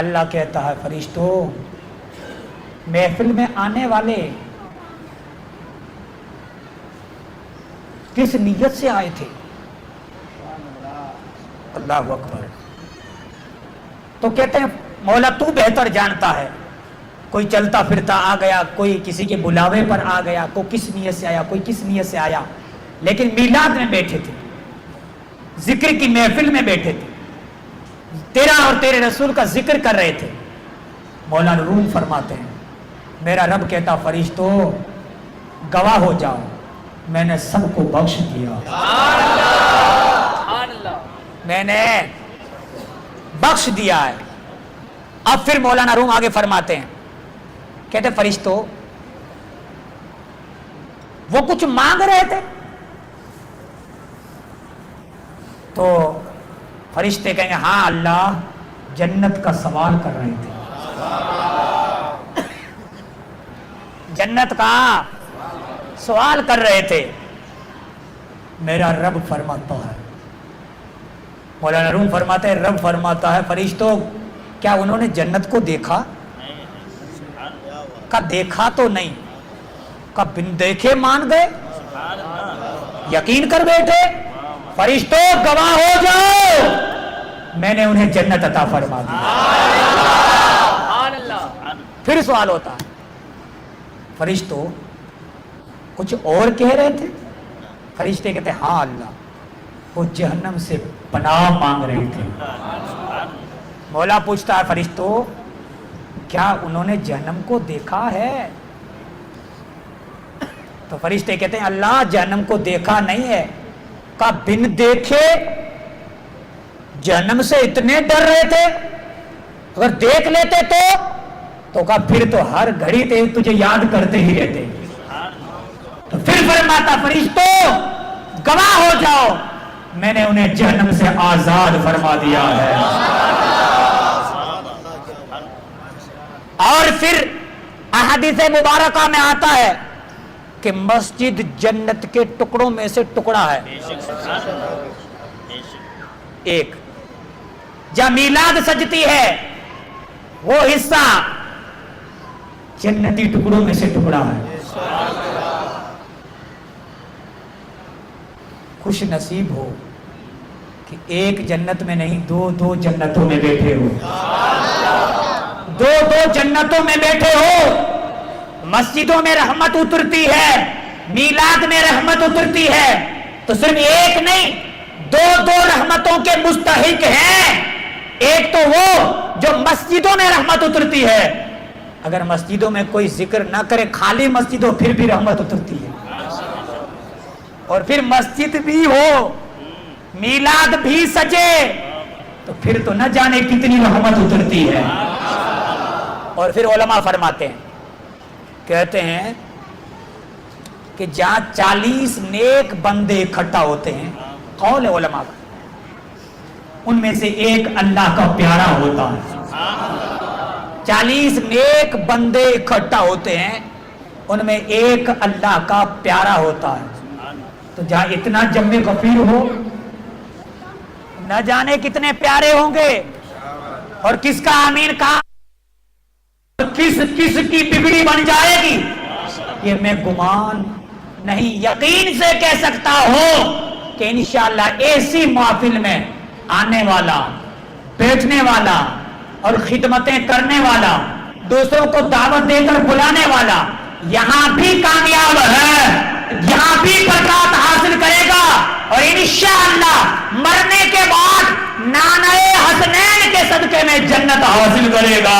اللہ کہتا ہے فرشتوں محفل میں آنے والے کس نیت سے آئے تھے؟ اللہ اکبر. تو کہتے ہیں مولا تو بہتر جانتا ہے. کوئی چلتا پھرتا آ گیا, کوئی کسی کے بلاوے پر آ گیا, کوئی کس نیت سے آیا, کوئی کس نیت سے آیا, لیکن میلاد میں بیٹھے تھے, ذکر کی محفل میں بیٹھے تھے, تیرا اور تیرے رسول کا ذکر کر رہے تھے. مولا روم فرماتے ہیں میرا رب کہتا فرشتوں گواہ ہو جاؤ میں نے سب کو بخش دیا, میں نے بخش دیا ہے. اب پھر مولانا روم آگے فرماتے ہیں, کہتے فرشتوں وہ کچھ مانگ رہے تھے؟ تو فرشتے کہیں گے ہاں اللہ جنت کا سوال کر رہے تھے, جنت کا سوال کر رہے تھے. میرا رب فرماتا ہے, مولانا روم فرماتے ہیں رب فرماتا ہے فرشتوں کیا انہوں نے جنت کو دیکھا؟ کا دیکھا تو نہیں, کا بن دیکھے مان گئے, یقین کر بیٹھے. فرشتوں گواہ ہو جاؤ میں نے انہیں جنت عطا فرما دی. پھر سوال ہوتا ہے فرشتوں کچھ اور کہہ رہے تھے؟ فرشتے کہتے ہیں ہاں اللہ وہ جہنم سے پناہ مانگ رہے تھے. مولا پوچھتا ہے فرشتوں کیا انہوں نے جہنم کو دیکھا ہے؟ تو فرشتے کہتے ہیں اللہ جہنم کو دیکھا نہیں ہے. کا بن دیکھے جہنم سے اتنے ڈر رہے تھے, اگر دیکھ لیتے تو کا پھر تو ہر گھڑی تجھے یاد کرتے ہی رہتے. تو پھر فرماتا فرشتوں گواہ ہو جاؤ میں نے انہیں جہنم سے آزاد فرما دیا ہے. اور پھر احادیث مبارکہ میں آتا ہے کہ مسجد جنت کے ٹکڑوں میں سے ٹکڑا ہے. ایک جہاں میلاد سجتی ہے وہ حصہ جنتی ٹکڑوں میں سے ٹکڑا ہے. خوش نصیب ہو کہ ایک جنت میں نہیں دو جنتوں میں بیٹھے ہو, دو جنتوں میں بیٹھے ہو. مسجدوں میں رحمت اترتی ہے, میلاد میں رحمت اترتی ہے, تو صرف ایک نہیں دو رحمتوں کے مستحق ہیں. ایک تو وہ جو مسجدوں میں رحمت اترتی ہے, اگر مسجدوں میں کوئی ذکر نہ کرے خالی مسجد ہو پھر بھی رحمت اترتی ہے, اور پھر مسجد بھی ہو میلاد بھی سجے تو پھر تو نہ جانے کتنی رحمت اترتی ہے. اور پھر علماء فرماتے ہیں کہتے ہیں کہ جہاں 40 نیک بندے اکٹھا ہوتے ہیں, قول ہے علماء کا, ان میں سے ایک اللہ کا پیارا ہوتا ہے. 40 نیک بندے اکٹھا ہوتے ہیں ان میں ایک اللہ کا پیارا ہوتا ہے. تو جہاں اتنا جم غفیر ہو نہ جانے کتنے پیارے ہوں گے, اور کس کا آمین کہا کس کی بگڑی بن جائے گی یہ میں گمان نہیں یقین سے کہہ سکتا ہوں کہ انشاءاللہ ایسی محفل میں آنے والا, بیٹھنے والا اور خدمتیں کرنے والا, دوسروں کو دعوت دے کر بلانے والا یہاں بھی کامیاب ہے, یہاں بھی برکات حاصل کرے گا, اور انشاءاللہ مرنے کے بعد نانائے حسنین کے صدقے میں جنت حاصل کرے گا.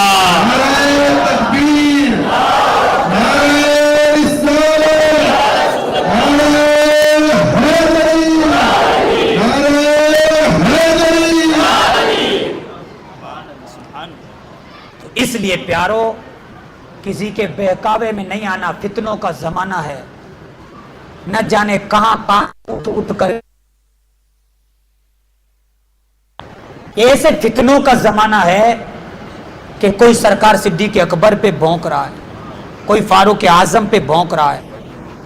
اس لیے پیارو کسی کے بہکاوے میں نہیں آنا, فتنوں کا زمانہ ہے, نہ جانے کہاں اٹھ کر ایسے فتنوں کا زمانہ ہے کہ کوئی سرکار صدیق اکبر پہ بھونک رہا ہے, کوئی فاروق اعظم پہ بھونک رہا ہے,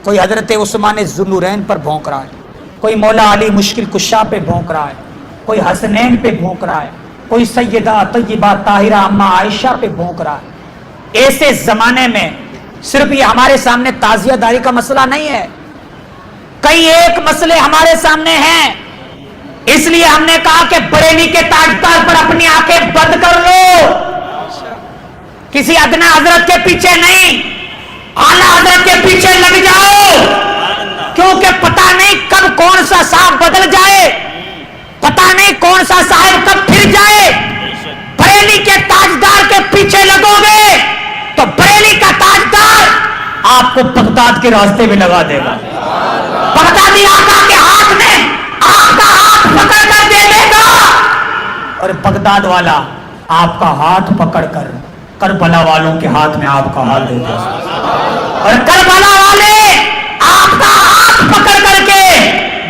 کوئی حضرت عثمان ذوالنورین پر بھونک رہا ہے, کوئی مولا علی مشکل کشا پہ بھونک رہا ہے, کوئی حسنین پہ بھونک رہا ہے, کوئی سیدہ طیبہ طاہرہ اما عائشہ پہ بھونک رہا ہے۔ ایسے زمانے میں صرف یہ ہمارے سامنے تعزیہ داری کا مسئلہ نہیں ہے، کئی ایک مسئلے ہمارے سامنے ہیں، اس لیے ہم نے کہا کہ بریلی کے تاجدار پر اپنی آنکھیں بند کر لو، کسی ادنا حضرت کے پیچھے نہیں، اعلیٰ حضرت کے پیچھے لگ جاؤ، کیونکہ پتہ نہیں کب کون سا صاحب بدل جائے، پتہ نہیں کون سا صاحب کب پھر جائے۔ بریلی کے تاجدار کے پیچھے لگو گے تو بریلی کا تاجدار آپ کو بغداد کے راستے میں لگا دے گا، بغدادی آقا کے ہاتھ میں آپ کا ہاتھ پکڑ کر دے دے گا، اور بغداد والا آپ کا ہاتھ پکڑ کر کربلا والوں کے ہاتھ میں آپ کا ہاتھ دے دے گا، اور کربلا والے آپ کا ہاتھ پکڑ کر کے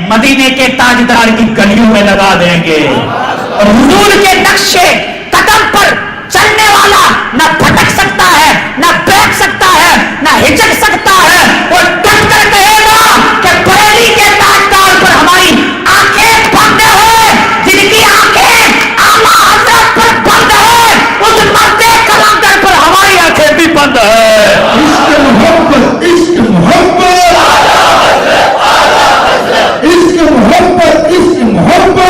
مدینے کے تاجدار کی گلیوں میں لگا دیں گے، اور حضور کے نقشے قدم پر چلنے والا نہ بھٹک سکتا ہے، نہ بیٹھ سکتا ہے، نہ ہچک سکتا ہے، وہ ڈٹ کر کہے گا کہ بریلی کے تاجدار پر ہماری آنکھیں بند ہیں، جن کی آنکھیں اعلیٰ حضرت پر بند ہیں، اس مرد کلندر پر ہماری آنکھیں بھی بند ہیں۔ عشق محبت، عشق محبت، عشق محبت، عشق محبت،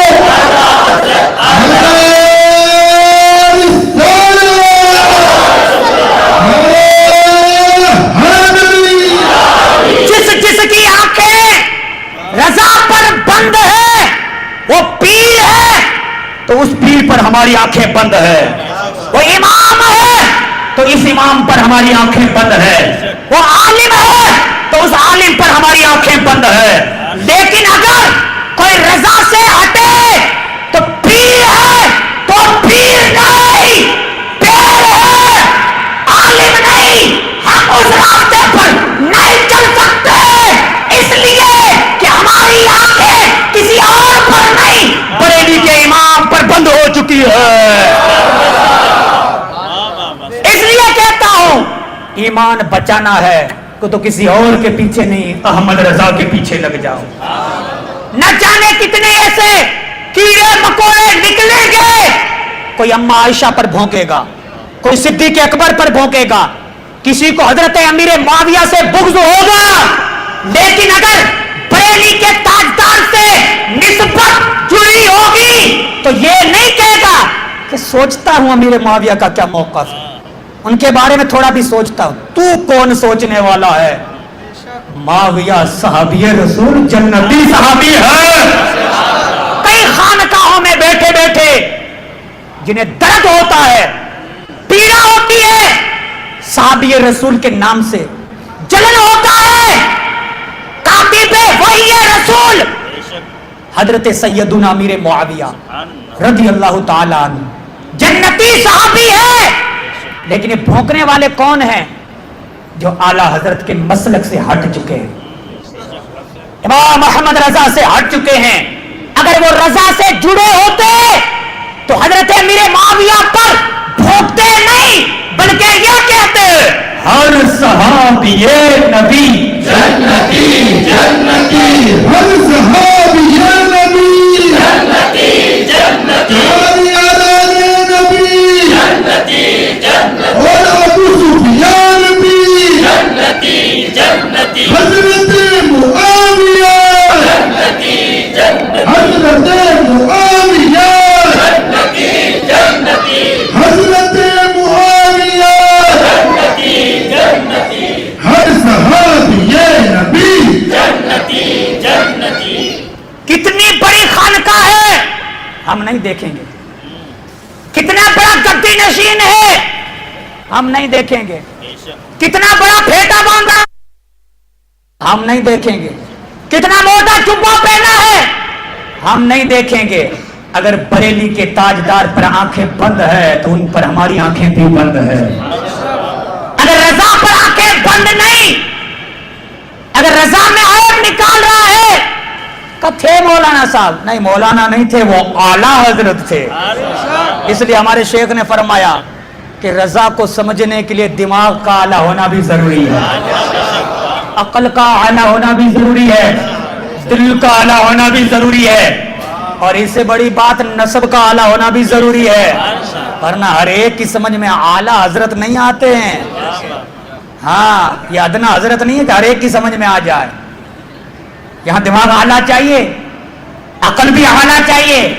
جس کی آنکھیں رضا پر بند ہے وہ پیر ہے، تو اس پیر پر ہماری آنکھیں بند ہے، وہ امام ہے تو اس امام پر ہماری آنکھیں بند ہے، وہ عالم ہے تو اس عالم پر ہماری آنکھیں بند ہے۔ لیکن اگر کوئی رضا سے ہٹے تو پیر ہے تو پیر نہیں، پیر ہے، عالم نہیں، ہم اس راستے پر نہیں چل سکتے، اس لیے کہ ہماری آنکھیں کسی اور پر نہیں بریلی کے امام پر بند ہو چکی ہے۔ اس لیے کہتا ہوں ایمان بچانا ہے تو کسی اور کے پیچھے نہیں، احمد رضا کے پیچھے لگ جاؤ۔ نہ جانے کتنے ایسے کیڑے مکوڑے نکلیں گے، کوئی اما عائشہ پر بھونکے گا، کوئی صدیق اکبر پر بھونکے گا، کسی کو حضرت امیر معاویہ سے بغض ہوگا، لیکن اگر بریلی کے تاجدار سے نسبت جڑی ہوگی تو یہ نہیں کہے گا کہ سوچتا ہوں امیر معاویہ کا کیا موقف ہے، ان کے بارے میں تھوڑا بھی سوچتا ہوں۔ تو کون سوچنے والا ہے؟ معاویہ صحابی رسول، جنتی صحابی ہے۔ کئی خانقاہوں میں بیٹھے بیٹھے جنہیں درد ہوتا ہے، پیڑا ہوتی ہے، صحابی رسول کے نام سے جلن ہوتا ہے، کاتب وحی رسول حضرت سیدنا امیر معاویہ رضی اللہ تعالی عنہ جنتی صحابی ہے، لیکن یہ بھونکنے والے کون ہیں؟ جو اعلیٰ حضرت کے مسلک سے ہٹ چکے ہیں، امام احمد رضا سے ہٹ چکے ہیں۔ اگر وہ رضا سے جڑے ہوتے تو حضرت امیر معاویہ پر بھونکتے نہیں، بلکہ یہ کہتے ہر صحابی نبی جنتی، جنتی، ہر صحابی نبی، جنتی، جنتی، نبی، جنتی، جنتی، اور ابو سفیان بھی، جنتی، جنتی، حضرت معاویہ، جنتی، جنتی، حضرت معاویہ، جنتی، جنتی، حضرت معاویہ، جنتی، جنتی، ہر صحابی نبی، جنتی، جنتی۔ کتنی بڑی خانقاہ ہے ہم نہیں دیکھیں گے، کتنا بڑا گدی نشین ہے ہم نہیں دیکھیں گے، کتنا بڑا پھیٹا باندھا ہم نہیں دیکھیں گے، کتنا موٹا جبہ پہنا ہے ہم نہیں دیکھیں گے۔ اگر بریلی کے تاجدار پر آنکھیں بند ہے تو ان پر ہماری آنکھیں بھی بند ہے۔ اگر رضا پر آنکھیں بند نہیں، اگر رضا میں عیب نکال رہا ہے کہ تھے مولانا صاحب، نہیں مولانا نہیں تھے، وہ اعلیٰ حضرت تھے۔ اس لیے ہمارے شیخ نے فرمایا کہ رضا کو سمجھنے کے لیے دماغ کا اعلیٰ ہونا بھی ضروری ہے، عقل کا اعلیٰ ہونا بھی ضروری ہے، دل کا اعلیٰ ہونا بھی ضروری ہے۔ اور اس سے بڑی بات نسب کا اعلیٰ ہونا بھی ضروری ہے، ورنہ ہر ایک کی سمجھ میں اعلیٰ حضرت نہیں آتے ہیں. ہاں یہ ادنا حضرت نہیں ہے کہ ہر ایک کی سمجھ میں آ جائے. یہاں دماغ اعلیٰ چاہیے، عقل بھی اعلیٰ چاہیے.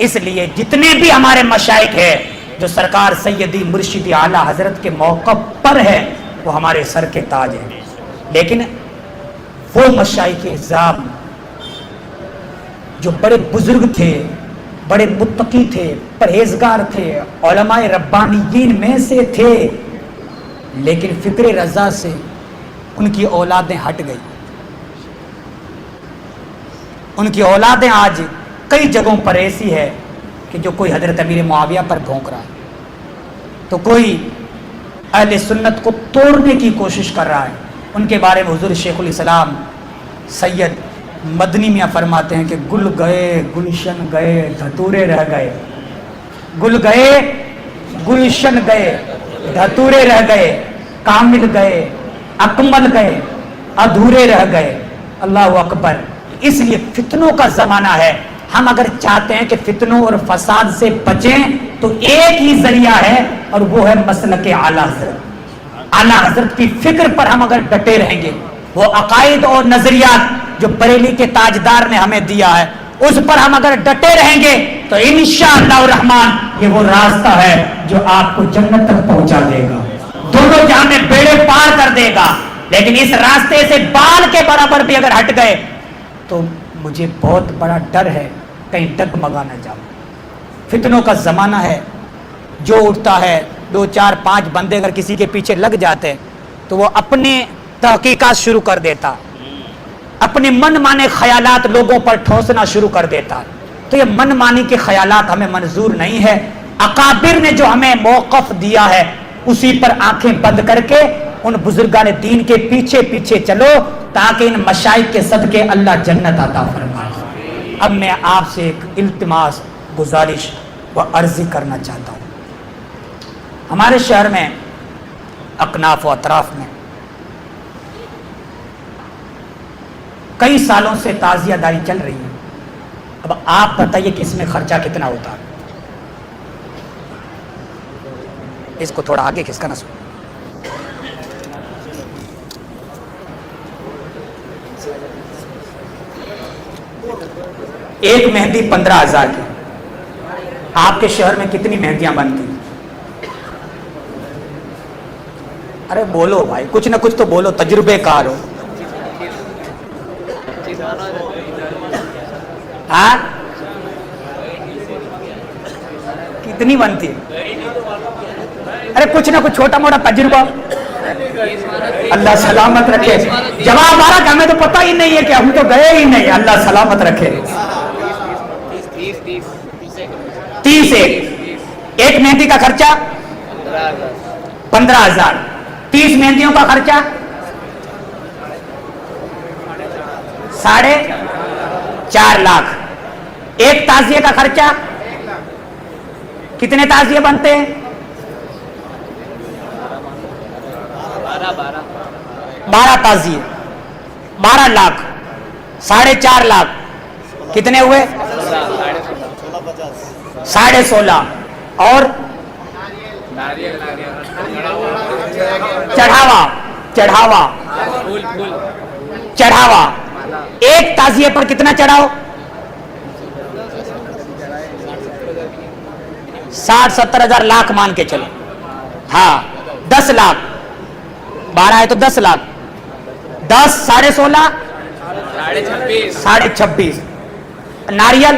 اس لیے جتنے بھی ہمارے مشائخ ہیں جو سرکار سیدی مرشدی اعلیٰ حضرت کے موقع پر ہے وہ ہمارے سر کے تاج ہیں. لیکن وہ مشائخ اعظام جو بڑے بزرگ تھے، بڑے متقی تھے، پرہیزگار تھے، علماء ربانیین میں سے تھے، لیکن فکر رضا سے ان کی اولادیں ہٹ گئی. ان کی اولادیں آج کئی جگہوں پر ایسی ہے کہ جو کوئی حضرت امیر معاویہ پر بھونک رہا ہے، تو کوئی اہل سنت کو توڑنے کی کوشش کر رہا ہے. ان کے بارے میں حضور شیخ الاسلام سید مدنی میاں فرماتے ہیں کہ گل گئے گلشن گئے دھتورے رہ گئے، گل گئے گلشن گئے دھتورے رہ گئے، کامل گئے اکمل گئے ادھورے رہ گئے. اللہ اکبر. اس لیے فتنوں کا زمانہ ہے. ہم اگر چاہتے ہیں کہ فتنوں اور فساد سے بچیں تو ایک ہی ذریعہ ہے اور وہ ہے مسلک اعلیٰ حضرت. اعلیٰ حضرت کی فکر پر ہم اگر ڈٹے رہیں گے، وہ عقائد اور نظریات جو بریلی کے تاجدار نے ہمیں دیا ہے اس پر ہم اگر ڈٹے رہیں گے تو انشاءاللہ الرحمن یہ وہ راستہ ہے جو آپ کو جنت تک پہنچا دے گا، دونوں جہاں میں بیڑے پار کر دے گا. لیکن اس راستے سے بال کے برابر بھی اگر ہٹ گئے تو مجھے بہت بڑا ڈر ہے کہیں ڈگمگا نہ جاؤ. فتنوں کا زمانہ ہے. جو اٹھتا ہے 2 4 5 بندے اگر کسی کے پیچھے لگ جاتے تو وہ اپنے تحقیقات شروع کر دیتا، اپنے من مانے خیالات لوگوں پر ٹھوسنا شروع کر دیتا. تو یہ من مانی کے خیالات ہمیں منظور نہیں ہے. اکابر نے جو ہمیں موقف دیا ہے اسی پر آنکھیں بند کر کے ان بزرگان دین کے پیچھے پیچھے چلو تاکہ ان مشائخ کے صدقے اللہ جنت عطا فرمائے. اب میں آپ سے ایک التماس، گزارش و عرضی کرنا چاہتا ہوں. ہمارے شہر میں اکناف و اطراف میں کئی سالوں سے تعزیہ داری چل رہی ہے. اب آپ بتائیے کہ اس میں خرچہ کتنا ہوتا ہے. اس کو تھوڑا آگے کھسکا نہ سو. ایک مہندی 15,000 کی. آپ کے شہر میں کتنی مہندیاں بنتی ہیں؟ ارے بولو بھائی، کچھ نہ کچھ تو بولو، تجربے کار ہو. ہاں کتنی بنتی ہے؟ ارے کچھ نہ کچھ چھوٹا موٹا تجربہ. اللہ سلامت رکھے. جواب آ رہا کہ ہمیں تو پتہ ہی نہیں ہے کہ ہم تو گئے ہی نہیں. اللہ سلامت رکھے. 30 ایک مہندی کا خرچہ 15,000. 30 مہندیوں کا خرچہ 4.5 لاکھ. ایک تعزیے کا خرچہ کتنے تعزیے بنتے ہیں؟ 12 تعزیے 12 لاکھ. 4.5 لاکھ کتنے ہوئے؟ 16.5. اور چڑھاوا ایک تعزیے پر کتنا چڑھاؤ؟ 60-70 ہزار لاکھ مان کے چلو. ہاں 10 لاکھ. 12 ہے تو 10 لاکھ. 10 16.5 26. ناریل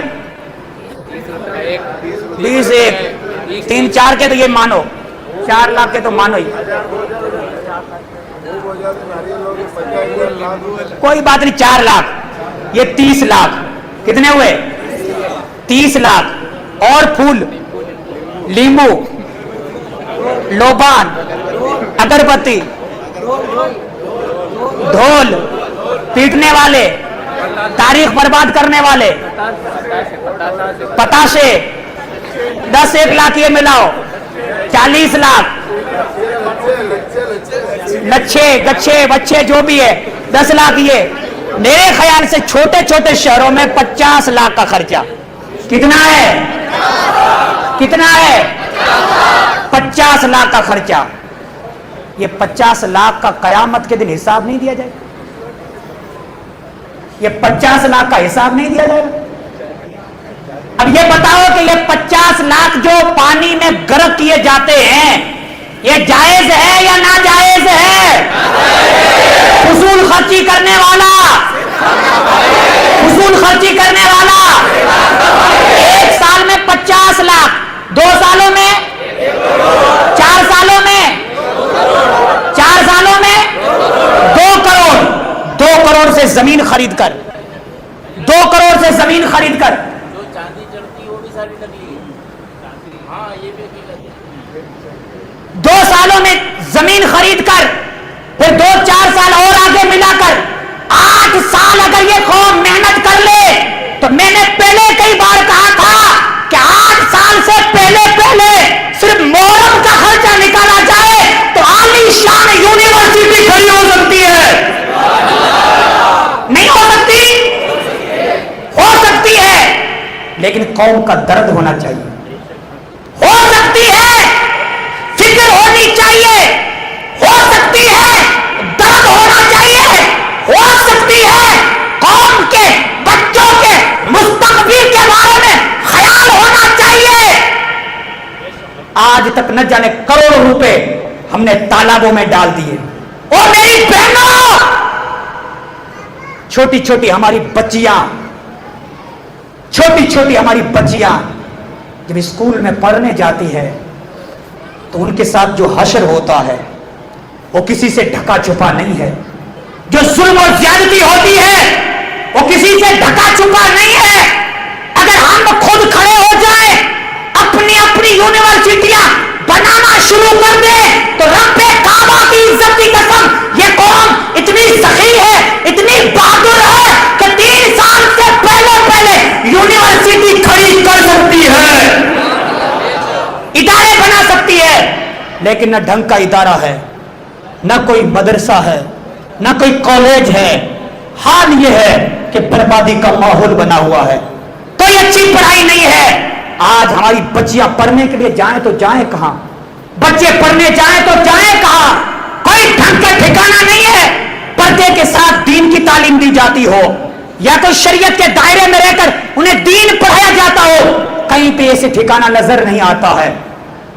20 1 3 4 کے تو یہ مانو 4 لاکھ کے تو مانو ہی. کوئی بات نہیں 4 لاکھ. یہ 30 لاکھ. کتنے ہوئے؟ 30 لاکھ. اور پھول، لیمو، لوبان، اگربتی، ڈھول پیٹنے والے، تاریخ برباد کرنے والے، پتاشے 10-1 لاکھ یہ ملاؤ 40 لاکھ. لچھے گچھے بچے جو بھی ہے 10 لاکھ. یہ میرے خیال سے چھوٹے چھوٹے شہروں میں 50 لاکھ کا خرچہ. کتنا ہے؟ کتنا ہے؟ 50 لاکھ کا خرچہ. یہ 50 لاکھ کا قیامت کے دن حساب نہیں دیا جائے گا؟ یہ 50 لاکھ کا حساب نہیں دیا جائے گا؟ اب یہ بتاؤ کہ یہ 50 لاکھ جو پانی میں غرق کیے جاتے ہیں یہ جائز ہے یا ناجائز ہے؟ فضول خرچی کرنے والا، فضول خرچی کرنے والا. ایک سال میں 50 لاکھ، 2 سالوں میں، 4 سالوں میں، 4 سالوں میں 2 کروڑ. 2 کروڑ سے زمین خرید کر، 2 کروڑ سے زمین خرید کر 2 سالوں میں زمین خرید کر پھر 2-4 سال اور آگے ملا کر 8 سال اگر یہ قوم محنت کر لے تو میں نے پہلے کئی بار کہا تھا کہ 8 سال سے پہلے صرف محرم کا خرچہ نکالا جائے تو عالی شان یونیورسٹی کھڑی ہو سکتی ہے. نہیں ہو سکتی؟ ہو سکتی ہے، لیکن قوم کا درد ہونا چاہیے. ہو سکتی ہے، فکر ہونی چاہیے. ہو سکتی ہے، درد ہونا چاہیے. ہو سکتی ہے، قوم کے بچوں کے مستقبل کے بارے میں خیال ہونا چاہیے. آج تک نہ جانے کروڑوں روپے ہم نے تالابوں میں ڈال دیے. اور میری بہنوں، چھوٹی چھوٹی ہماری بچیاں، چھوٹی چھوٹی ہماری بچیاں جب اسکول میں پڑھنے جاتی ہے تو ان کے ساتھ جو حشر ہوتا ہے وہ کسی سے ڈھکا چھپا نہیں ہے. جو ظلم اور زیادتی ہوتی ہے وہ کسی سے ڈھکا چھپا نہیں ہے. اگر ہم خود کھڑے ہو جائیں، اپنی اپنی یونیورسٹیاں بنانا شروع کر دیں تو رب کعبہ کی عزت کی قسم یہ قوم اتنی سخی ہے، اتنی بہادر ہے کہ 3 سال سے پہلے یونیورسٹی کھڑی کر سکتی ہے، ادارے بنا سکتی ہے. لیکن نہ ڈھنگ کا ادارہ ہے، نہ کوئی مدرسہ ہے، نہ کوئی کالج ہے. حال یہ ہے کہ بربادی کا ماحول بنا ہوا ہے، کوئی اچھی پڑھائی نہیں ہے. آج ہماری بچیاں پڑھنے کے لیے جائیں تو جائیں کہاں؟ بچے پڑھنے جائیں تو جائیں کہاں؟ کوئی ڈھنگ کا ٹھکانہ نہیں ہے. پردے کے ساتھ دین کی تعلیم دی جاتی ہو یا تو شریعت کے دائرے میں رہ کر انہیں دین پڑھایا جاتا ہو، کہیں پہ ایسے ٹھکانہ نظر نہیں آتا ہے.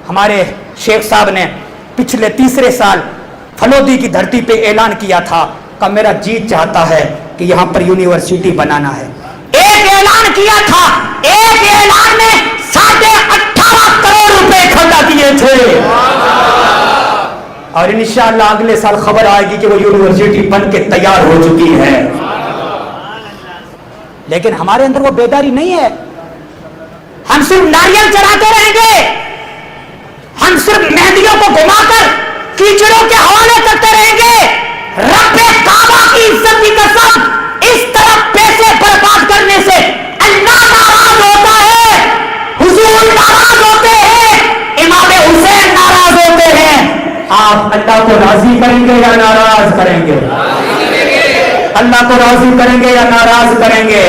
ہمارے شیخ صاحب نے پچھلے 3 سال فلودی کی دھرتی پہ اعلان کیا تھا کہ میرا جی چاہتا ہے کہ یہاں پر یونیورسٹی بنانا ہے. ایک اعلان کیا تھا، ایک اعلان میں 18.5 کروڑ روپے کھڑا کیے تھے. اور انشاءاللہ اگلے سال خبر آئے گی کہ وہ یونیورسٹی بن کے تیار ہو چکی ہے. لیکن ہمارے اندر وہ بیداری نہیں ہے. ہم صرف ناریل چڑھاتے رہیں گے، ہم صرف مہندیوں کو گھما کر کیچڑوں کے حوالے کرتے رہیں گے. رب کعبہ کی عزت کی قسم اس طرح پیسے برباد کرنے سے اللہ ناراض ہوتا ہے، حضور ناراض ہوتے ہیں، امام حسین ناراض ہوتے ہیں. آپ اللہ کو راضی کریں گے یا ناراض کریں گے؟ اللہ کو راضی کریں گے یا ناراض کریں گے؟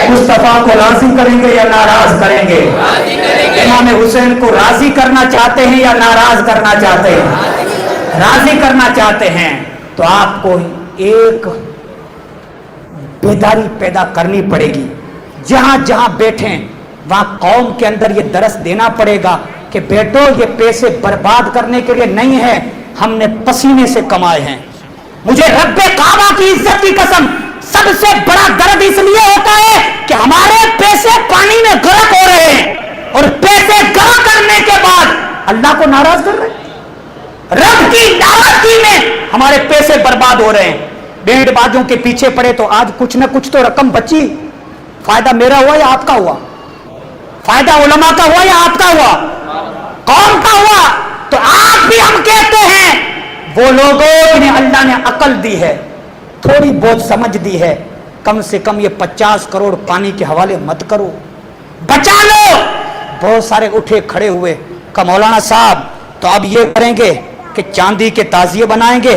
مصطفیٰ کو راضی کریں گے یا ناراض کریں گے؟ امام حسین کو راضی کرنا چاہتے ہیں یا ناراض کرنا چاہتے ہیں؟ راضی کرنا چاہتے ہیں تو آپ کو ایک بیداری پیدا کرنی پڑے گی. جہاں جہاں بیٹھیں وہاں قوم کے اندر یہ درس دینا پڑے گا کہ بیٹو یہ پیسے برباد کرنے کے لیے نہیں ہے، ہم نے پسینے سے کمائے ہیں. مجھے رب کعبہ کی عزت کی قسم سب سے بڑا درد اس لیے ہوتا ہے کہ ہمارے پیسے پانی میں غرق ہو رہے ہیں اور پیسے غرق کرنے کے بعد اللہ کو ناراض کر رہے ہیں. رب کی ناراضگی میں ہمارے پیسے برباد ہو رہے ہیں. بینڈ بازوں کے پیچھے پڑے تو آج کچھ نہ کچھ تو رقم بچی. فائدہ میرا ہوا یا آپ کا ہوا؟ فائدہ علماء کا ہوا یا آپ کا ہوا؟ قوم کا ہوا. تو آج بھی ہم کہتے ہیں وہ لوگوں جنہیں اللہ نے عقل دی ہے، تھوڑی بہت سمجھ دی ہے، کم سے کم یہ 50 کروڑ پانی کے حوالے مت کرو، بچا لو. بہت سارے اٹھے کھڑے ہوئے کہ مولانا صاحب تو اب یہ کریں گے کہ چاندی کے تعزیے بنائیں گے.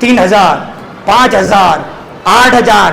3000, 5000, 8000,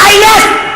IAS,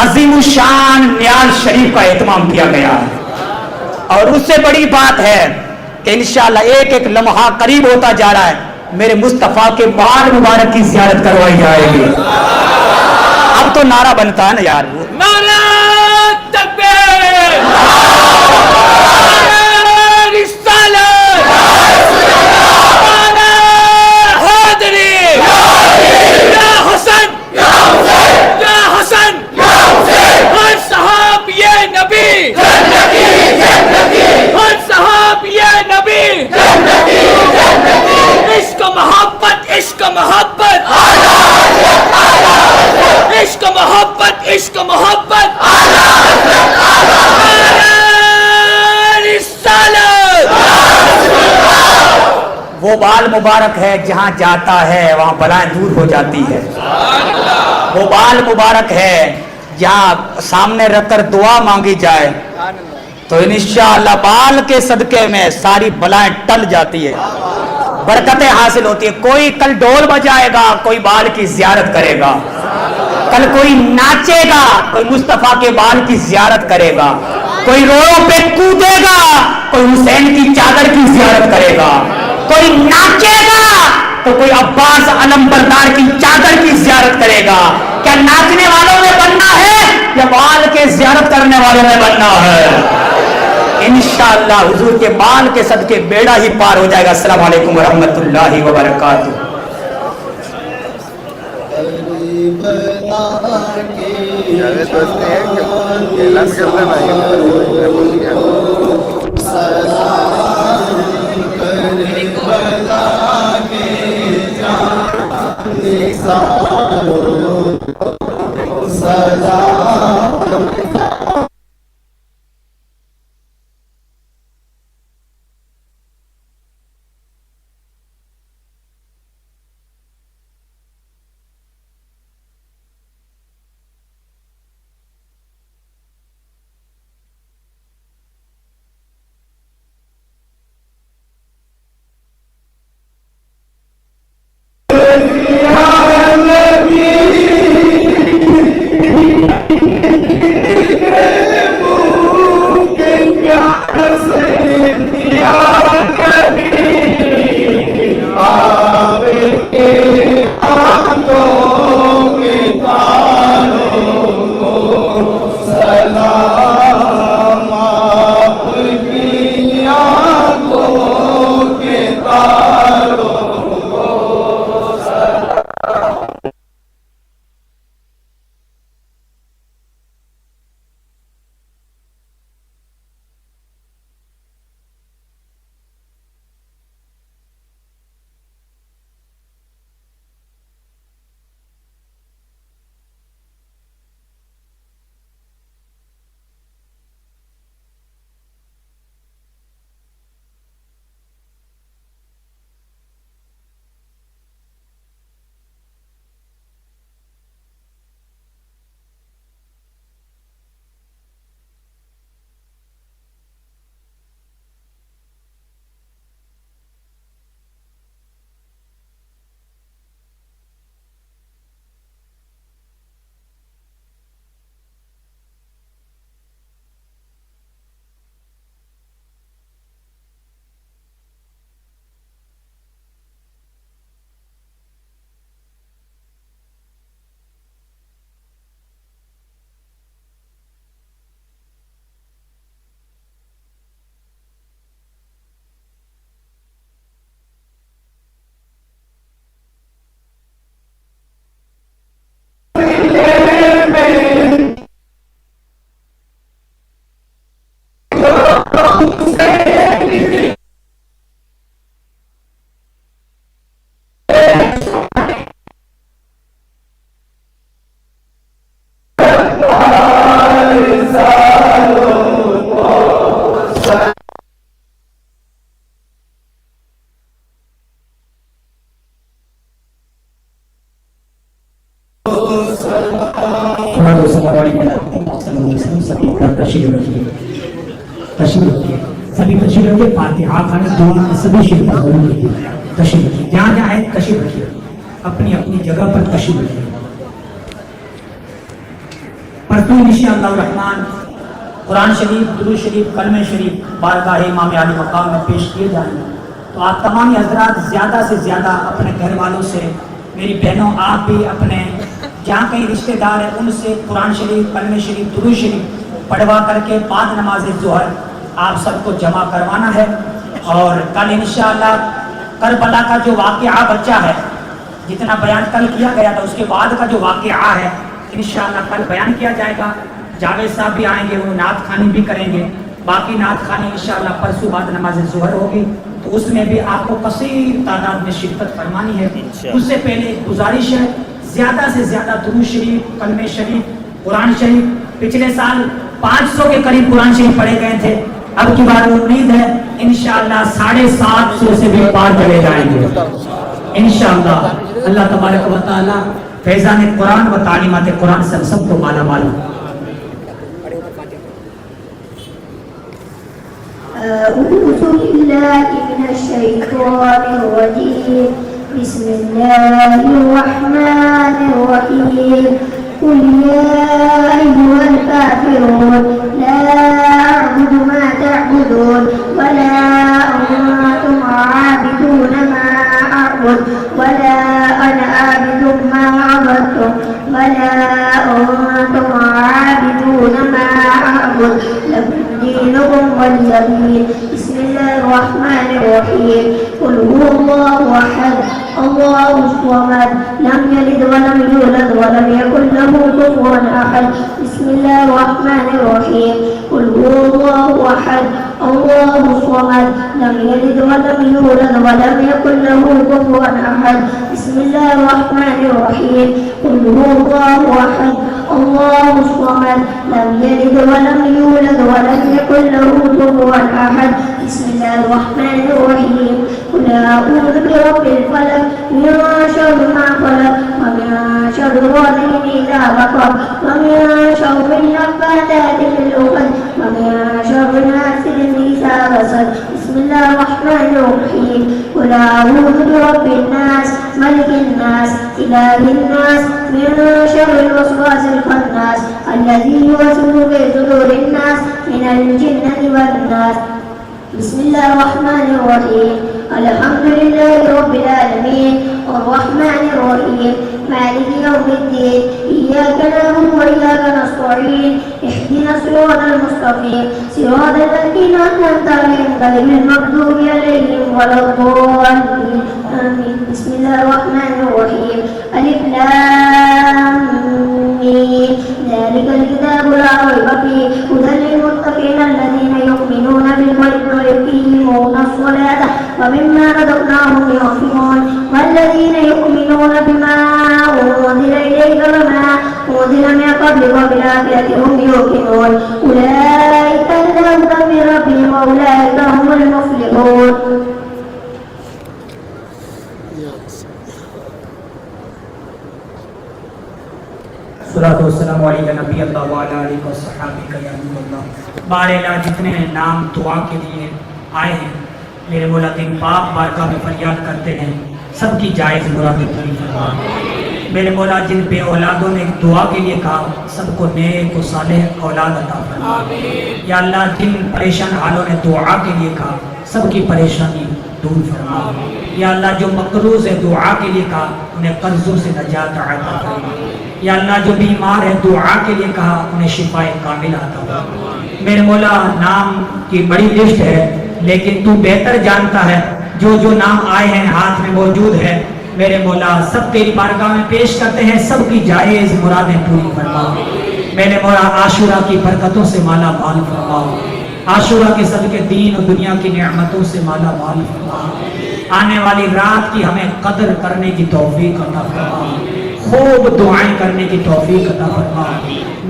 عظیم الشان نیاز شریف کا اہتمام کیا گیا ہے. اور اس سے بڑی بات ہے کہ انشاءاللہ ایک ایک لمحہ قریب ہوتا جا رہا ہے، میرے مصطفیٰ کے بال مبارک کی زیارت کروائی جائے گی. اب تو نعرہ بنتا ہے نا یار، نعرہ تکبیر، نعرہ رسالت، نعرہ حیدری، یا حسن یا حسن، ہر صحاب یہ نبی، ہر صحاب یہ نبی، عشق محبت، عشق محبت، عشق محبت، عشق محبت، رسالت. وہ بال مبارک ہے جہاں جاتا ہے وہاں بلائیں دور ہو جاتی ہے. وہ بال مبارک ہے جہاں سامنے رکھ کر دعا مانگی جائے تو انشاءاللہ بال کے صدقے میں ساری بلائیں ٹل جاتی ہے، برکتیں حاصل ہوتی ہے. کوئی کل ڈھول بجائے گا، کوئی بال کی زیارت کرے گا، کل کوئی ناچے گا، کوئی مصطفیٰ کے بال کی زیارت کرے گا، کوئی روڑوں پہ کودے گا، کوئی حسین کی چادر کی زیارت کرے گا، کوئی ناچے گا تو کوئی عباس علمبردار کی چادر کی زیارت کرے گا. کیا ناچنے والوں میں بننا ہے یا بال کے زیارت کرنے والوں میں بننا ہے؟ انشاءاللہ حضور کے بال کے صدقے بیڑا ہی پار ہو جائے گا. السلام علیکم ورحمۃ اللہ وبرکاتہ. سبھی تشریف رکھیے. فاتحہ خانے دعا میں سبھی شرکت ضرور تشریف رکھیے. جہاں جہاں ہے تشریف رکھیے, اپنی اپنی جگہ پر تشریف رکھیے. مفتوح انشاءاللہ الرحمن قرآن شریف، درود شریف، کلمہ شریف بارگاہ امام عالی مقام میں پیش کیے جائیں گے. تو آپ تمام حضرات زیادہ سے زیادہ اپنے گھر والوں سے، میری بہنوں آپ بھی اپنے جہاں کہیں رشتہ دار ہیں ان سے قرآن شریف، کلمہ شریف، درود شریف پڑھوا کر کے بعد نماز ظہر آپ سب کو جمع کروانا ہے. اور کل انشاءاللہ کربلا کا جو واقعہ بچہ ہے، جتنا بیان کل کیا گیا تھا اس کے بعد کا جو واقعہ ہے انشاءاللہ کل بیان کیا جائے گا. جاوید صاحب بھی آئیں گے، وہ نعت خوانی بھی کریں گے. باقی نعت خوانی انشاءاللہ پرسوں بعد نماز ظہر ہوگی، تو اس میں بھی آپ کو کثیر تعداد میں شرکت فرمانی ہے. اس سے پہلے ایک گزارش ہے، زیادہ سے زیادہ درود شریف، کلمہ شریف، قرآن شریف. پچھلے سال 500 کے قریب قرآن شریف پڑھے گئے تھے، اب کی بار امید ہے انشاءاللہ 750 سے بھی پار چلے جائیں گے انشاءاللہ. اللہ تبارک و تعالی فیضان قرآن و تعلیمات قرآن سے سب کو مالا مال. أعوذ بالله من الشيطان الرجيم. بسم الله الرحمن الرحيم. قل يا أيها الكافرون لا أعبد ما تعبدون ولا أنتم عابدون ما أعبد ولا أنا عابد ما عبدتم ولا أنتم عابدون ما أعبد لكم دينكم ولي دين. بسم الله الرحمن الرحيم. قل هو الله أحد الله الصمد لم يلد ولم يولد ولم يكن له كفوا أحد. بسم الله الرحمن الرحيم. قل هو الله أحد الله الصمد لم يلد ولم يولد ولم يكن له كفوا أحد. بسم الله الرحمن الرحيم. قل هو الله أحد الله الصمد لم يلد ولم يولد ولم يكن له كفوا أحد. بسم الله الرحمن الرحيم. قل أعوذ برب الفلق من شر ما خلق ومن شر غاسق إذا وقب ومن شر النفاثات في العقد ومن شر حاسد إذا حسد. بسم الله الرحمن الرحيم. قل أعوذ برب الناس ملك الناس إله الناس من شر الوسواس الخناس الذي يوسوس في صدور الناس من الجنة والناس. بسم الله الرحمن الرحيم. الحمد لله رب العالمين الرحمن الرحيم مالك يوم الدين إياك نعبد وإياك نستعين اهدنا الصراط المستقيم صراط الذين أنعمت عليهم غير المغضوب عليهم ولا الضالين آمين. بسم الله الرحمن الرحيم. ألف لام ميم ذلك الكتاب لا ريب فيه هدى للمتقين الذين يؤمنون بالغيب ويقيمون الصلاة ومما رزقناهم ينفقون والذين يؤمنون بما أنزل إليك وما أنزل من قبلك وبالآخرة هم يوقنون أولئك على هدى من ربهم وأولئك هم المفلحون. صلاۃ والسلام علیہ نبی اللہ وعلی آلہ وصحبہ یا نور اللہ. بارے جتنے نام دعا کے لیے آئے ہیں میرے مولا دین پاک بارگاہ میں فریاد کرتے ہیں سب کی جائز مرادیں پوری فرما. میرے مولا جن بے اولادوں نے دعا کے لیے کہا سب کو نیک و صالح اولاد عطا فرما. یا اللہ جن پریشان حالوں نے دعا کے لیے کہا سب کی پریشانی دور فرما. یا اللہ جو مقروض ہے دعا کے لیے کہا انہیں قرضوں سے نجات عطا فرما. یا اللہ جو بیمار ہے دعا کے لیے کہا انہیں شفا کامل عطا فرما. میرے مولا نام کی بڑی لسٹ ہے لیکن تو بہتر جانتا ہے جو جو نام آئے ہیں ہاتھ میں موجود ہے. میرے مولا سب تیری بارگاہ میں پیش کرتے ہیں سب کی جائز مرادیں پوری فرما. میرے مولا عاشورہ کی برکتوں سے مالا مال فرما. عاشورہ کے صدقے دین اور دنیا کی نعمتوں سے مالا مال فرما. آنے والی رات کی ہمیں قدر کرنے کی توفیق عطا فرما. خوب دعائیں کرنے کی توفیق عطا فرما.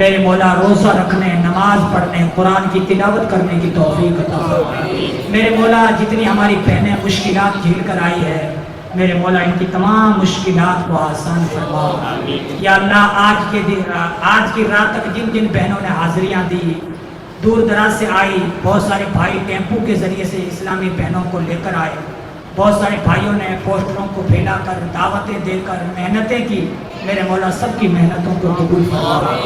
میرے مولا روزہ رکھنے نماز پڑھنے قرآن کی تلاوت کرنے کی توفیق عطا فرما. میرے مولا جتنی ہماری بہنیں مشکلات جھیل کر آئی ہے میرے مولا ان کی تمام مشکلات کو آسان فرما. یا اللہ آج کی رات تک جن جن بہنوں نے حاضریاں دی دور دراز سے آئی بہت سارے بھائی ٹیمپو کے ذریعے سے اسلامی بہنوں کو لے کر آئے بہت سارے بھائیوں نے پوسٹروں کو پھیلا کر دعوتیں دے کر محنتیں کی، میرے مولا سب کی محنتوں کو قبول فرما۔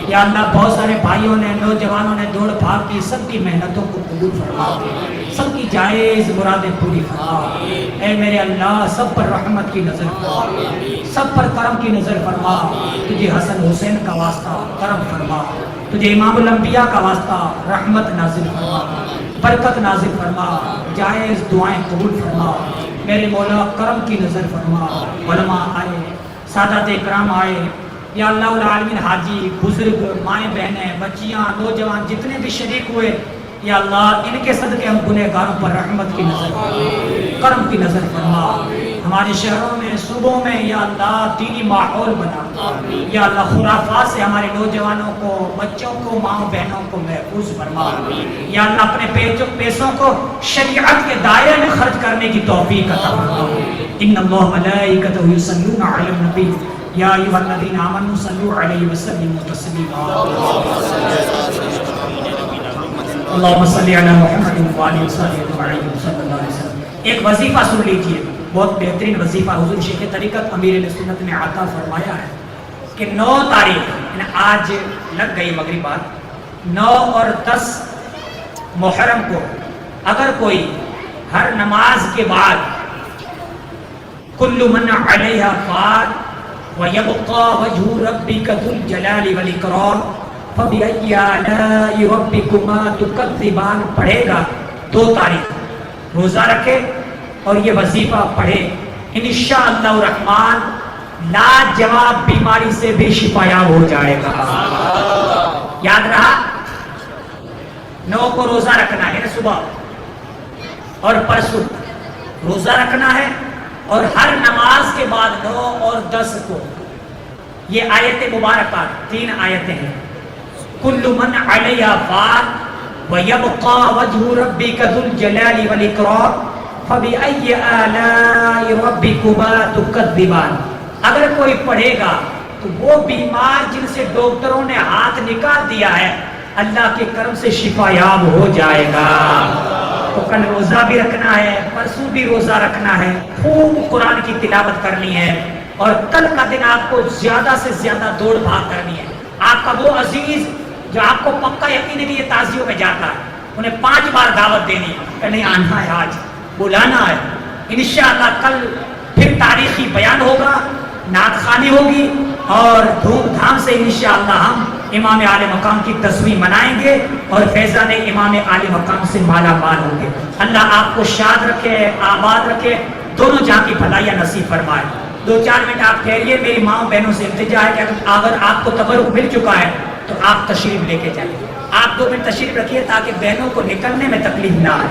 یا اللہ بہت سارے بھائیوں نے، نوجوانوں نے دوڑ بھاگ کی، سب کی محنتوں کو قبول فرما، سب کی جائز مرادیں پوری فرما۔ اے میرے اللہ سب پر رحمت کی نظر فرما، سب پر کرم کی نظر فرما۔ تجھے حسن حسین کا واسطہ کرم فرما، تجھے امام الانبیاء کا واسطہ رحمت نازل فرما، برکت نازل فرما، جائز دعائیں قبول فرما۔ میرے مولا کرم کی نظر فرما۔ علماء آئے، سادات اکرام آئے، یا اللہ العالمین، حاجی، بزرگ، مائیں بہنیں، بچیاں، نوجوان جتنے بھی شریک ہوئے، یا اللہ ان کے صدقے ہم گنہگاروں پر رحمت کی نظر فرما، کرم کی نظر فرما۔ ہمارے شہروں میں، صوبوں میں یا اللہ دینی ماحول بنا، یا اللہ خرافات سے ہمارے نوجوانوں کو، بچوں کو، ماں بہنوں کو محفوظ فرما۔ یا اللہ اپنے پیسوں کو شریعت کے دائرے میں خرچ کرنے کی توفیق عطا فرما۔ ان اللہ ملائکتہ یصلون علی النبی یا ایھا الذین آمنوا صلوا علیہ وسلموا تسلیما۔ اللہم صلی علی محمد وآلہ وصحبہ اجمعین صلی اللہ علیہ وسلم۔ ایک وظیفہ سن لیجئے، بہت بہترین وظیفہ حضور شیخ طریقت امیر اہل سنت نے عطا فرمایا ہے کہ 9 تاریخ، یعنی آج لگ گئی مغربات، 9 اور 10 محرم کو اگر کوئی ہر نماز کے بعد کل من علیہا فان ویبقى وجہ ربک ذو الجلال والاکرام فبأی آلاء ربکما تکذبان پڑھے گا، 2 تاریخ روزہ رکھے اور یہ وظیفہ پڑھے، انشاءاللہ الرحمن لاجواب بیماری سے بھی شفا یاب ہو جائے گا۔ یاد رہا، 9 کو روزہ رکھنا ہے، صبح اور پرسوں روزہ رکھنا ہے، اور ہر نماز کے بعد 9 اور 10 کو یہ آیت مبارکات 3 آیتیں ہیں، کل من علیہا فان وَيَبْقَى وَجْهُ رَبِّكَ ذُو الْجَلَالِ وَالْإِكْرَامِ فَبِأَيِّ آلَاءِ رَبِّكُمَا تُكَذِّبَانِ۔ اگر کوئی پڑھے گا تو وہ بیمار جن سے ڈاکٹروں نے ہاتھ نکال دیا ہے، اللہ کے کرم سے شفا یاب ہو جائے گا۔ تو کل روزہ بھی رکھنا ہے، پرسوں بھی روزہ رکھنا ہے، خوب قرآن کی تلاوت کرنی ہے، اور کل کا دن آپ کو زیادہ سے زیادہ دوڑ بھاگ کرنی ہے۔ آپ کا وہ عزیز جو آپ کو پکا یقین ہے کہ یہ تعزیوں میں جاتا ہے، انہیں 5 بار دعوت دینی کہ نہیں آنا ہے، آج بلانا ہے۔ انشاءاللہ کل پھر تاریخی بیان ہوگا، نعت خوانی ہوگی، اور دھوم دھام سے انشاءاللہ ہم امام عالی مقام کی تصویر منائیں گے اور فیضان امام عالی مقام سے مالا مال ہوں گے۔ اللہ آپ کو شاد رکھے، آباد رکھے، دونوں جہاں کی بھلائیاں نصیب فرمائے۔ 2-4 منٹ آپ ٹھہریے، میری ماں بہنوں سے التجا ہے کہ اگر آپ کو تبرک مل چکا ہے تو آپ تشریف لے کے جائیں۔ آپ 2 منٹ تشریف رکھیے تاکہ بہنوں کو نکلنے میں تکلیف نہ آئے۔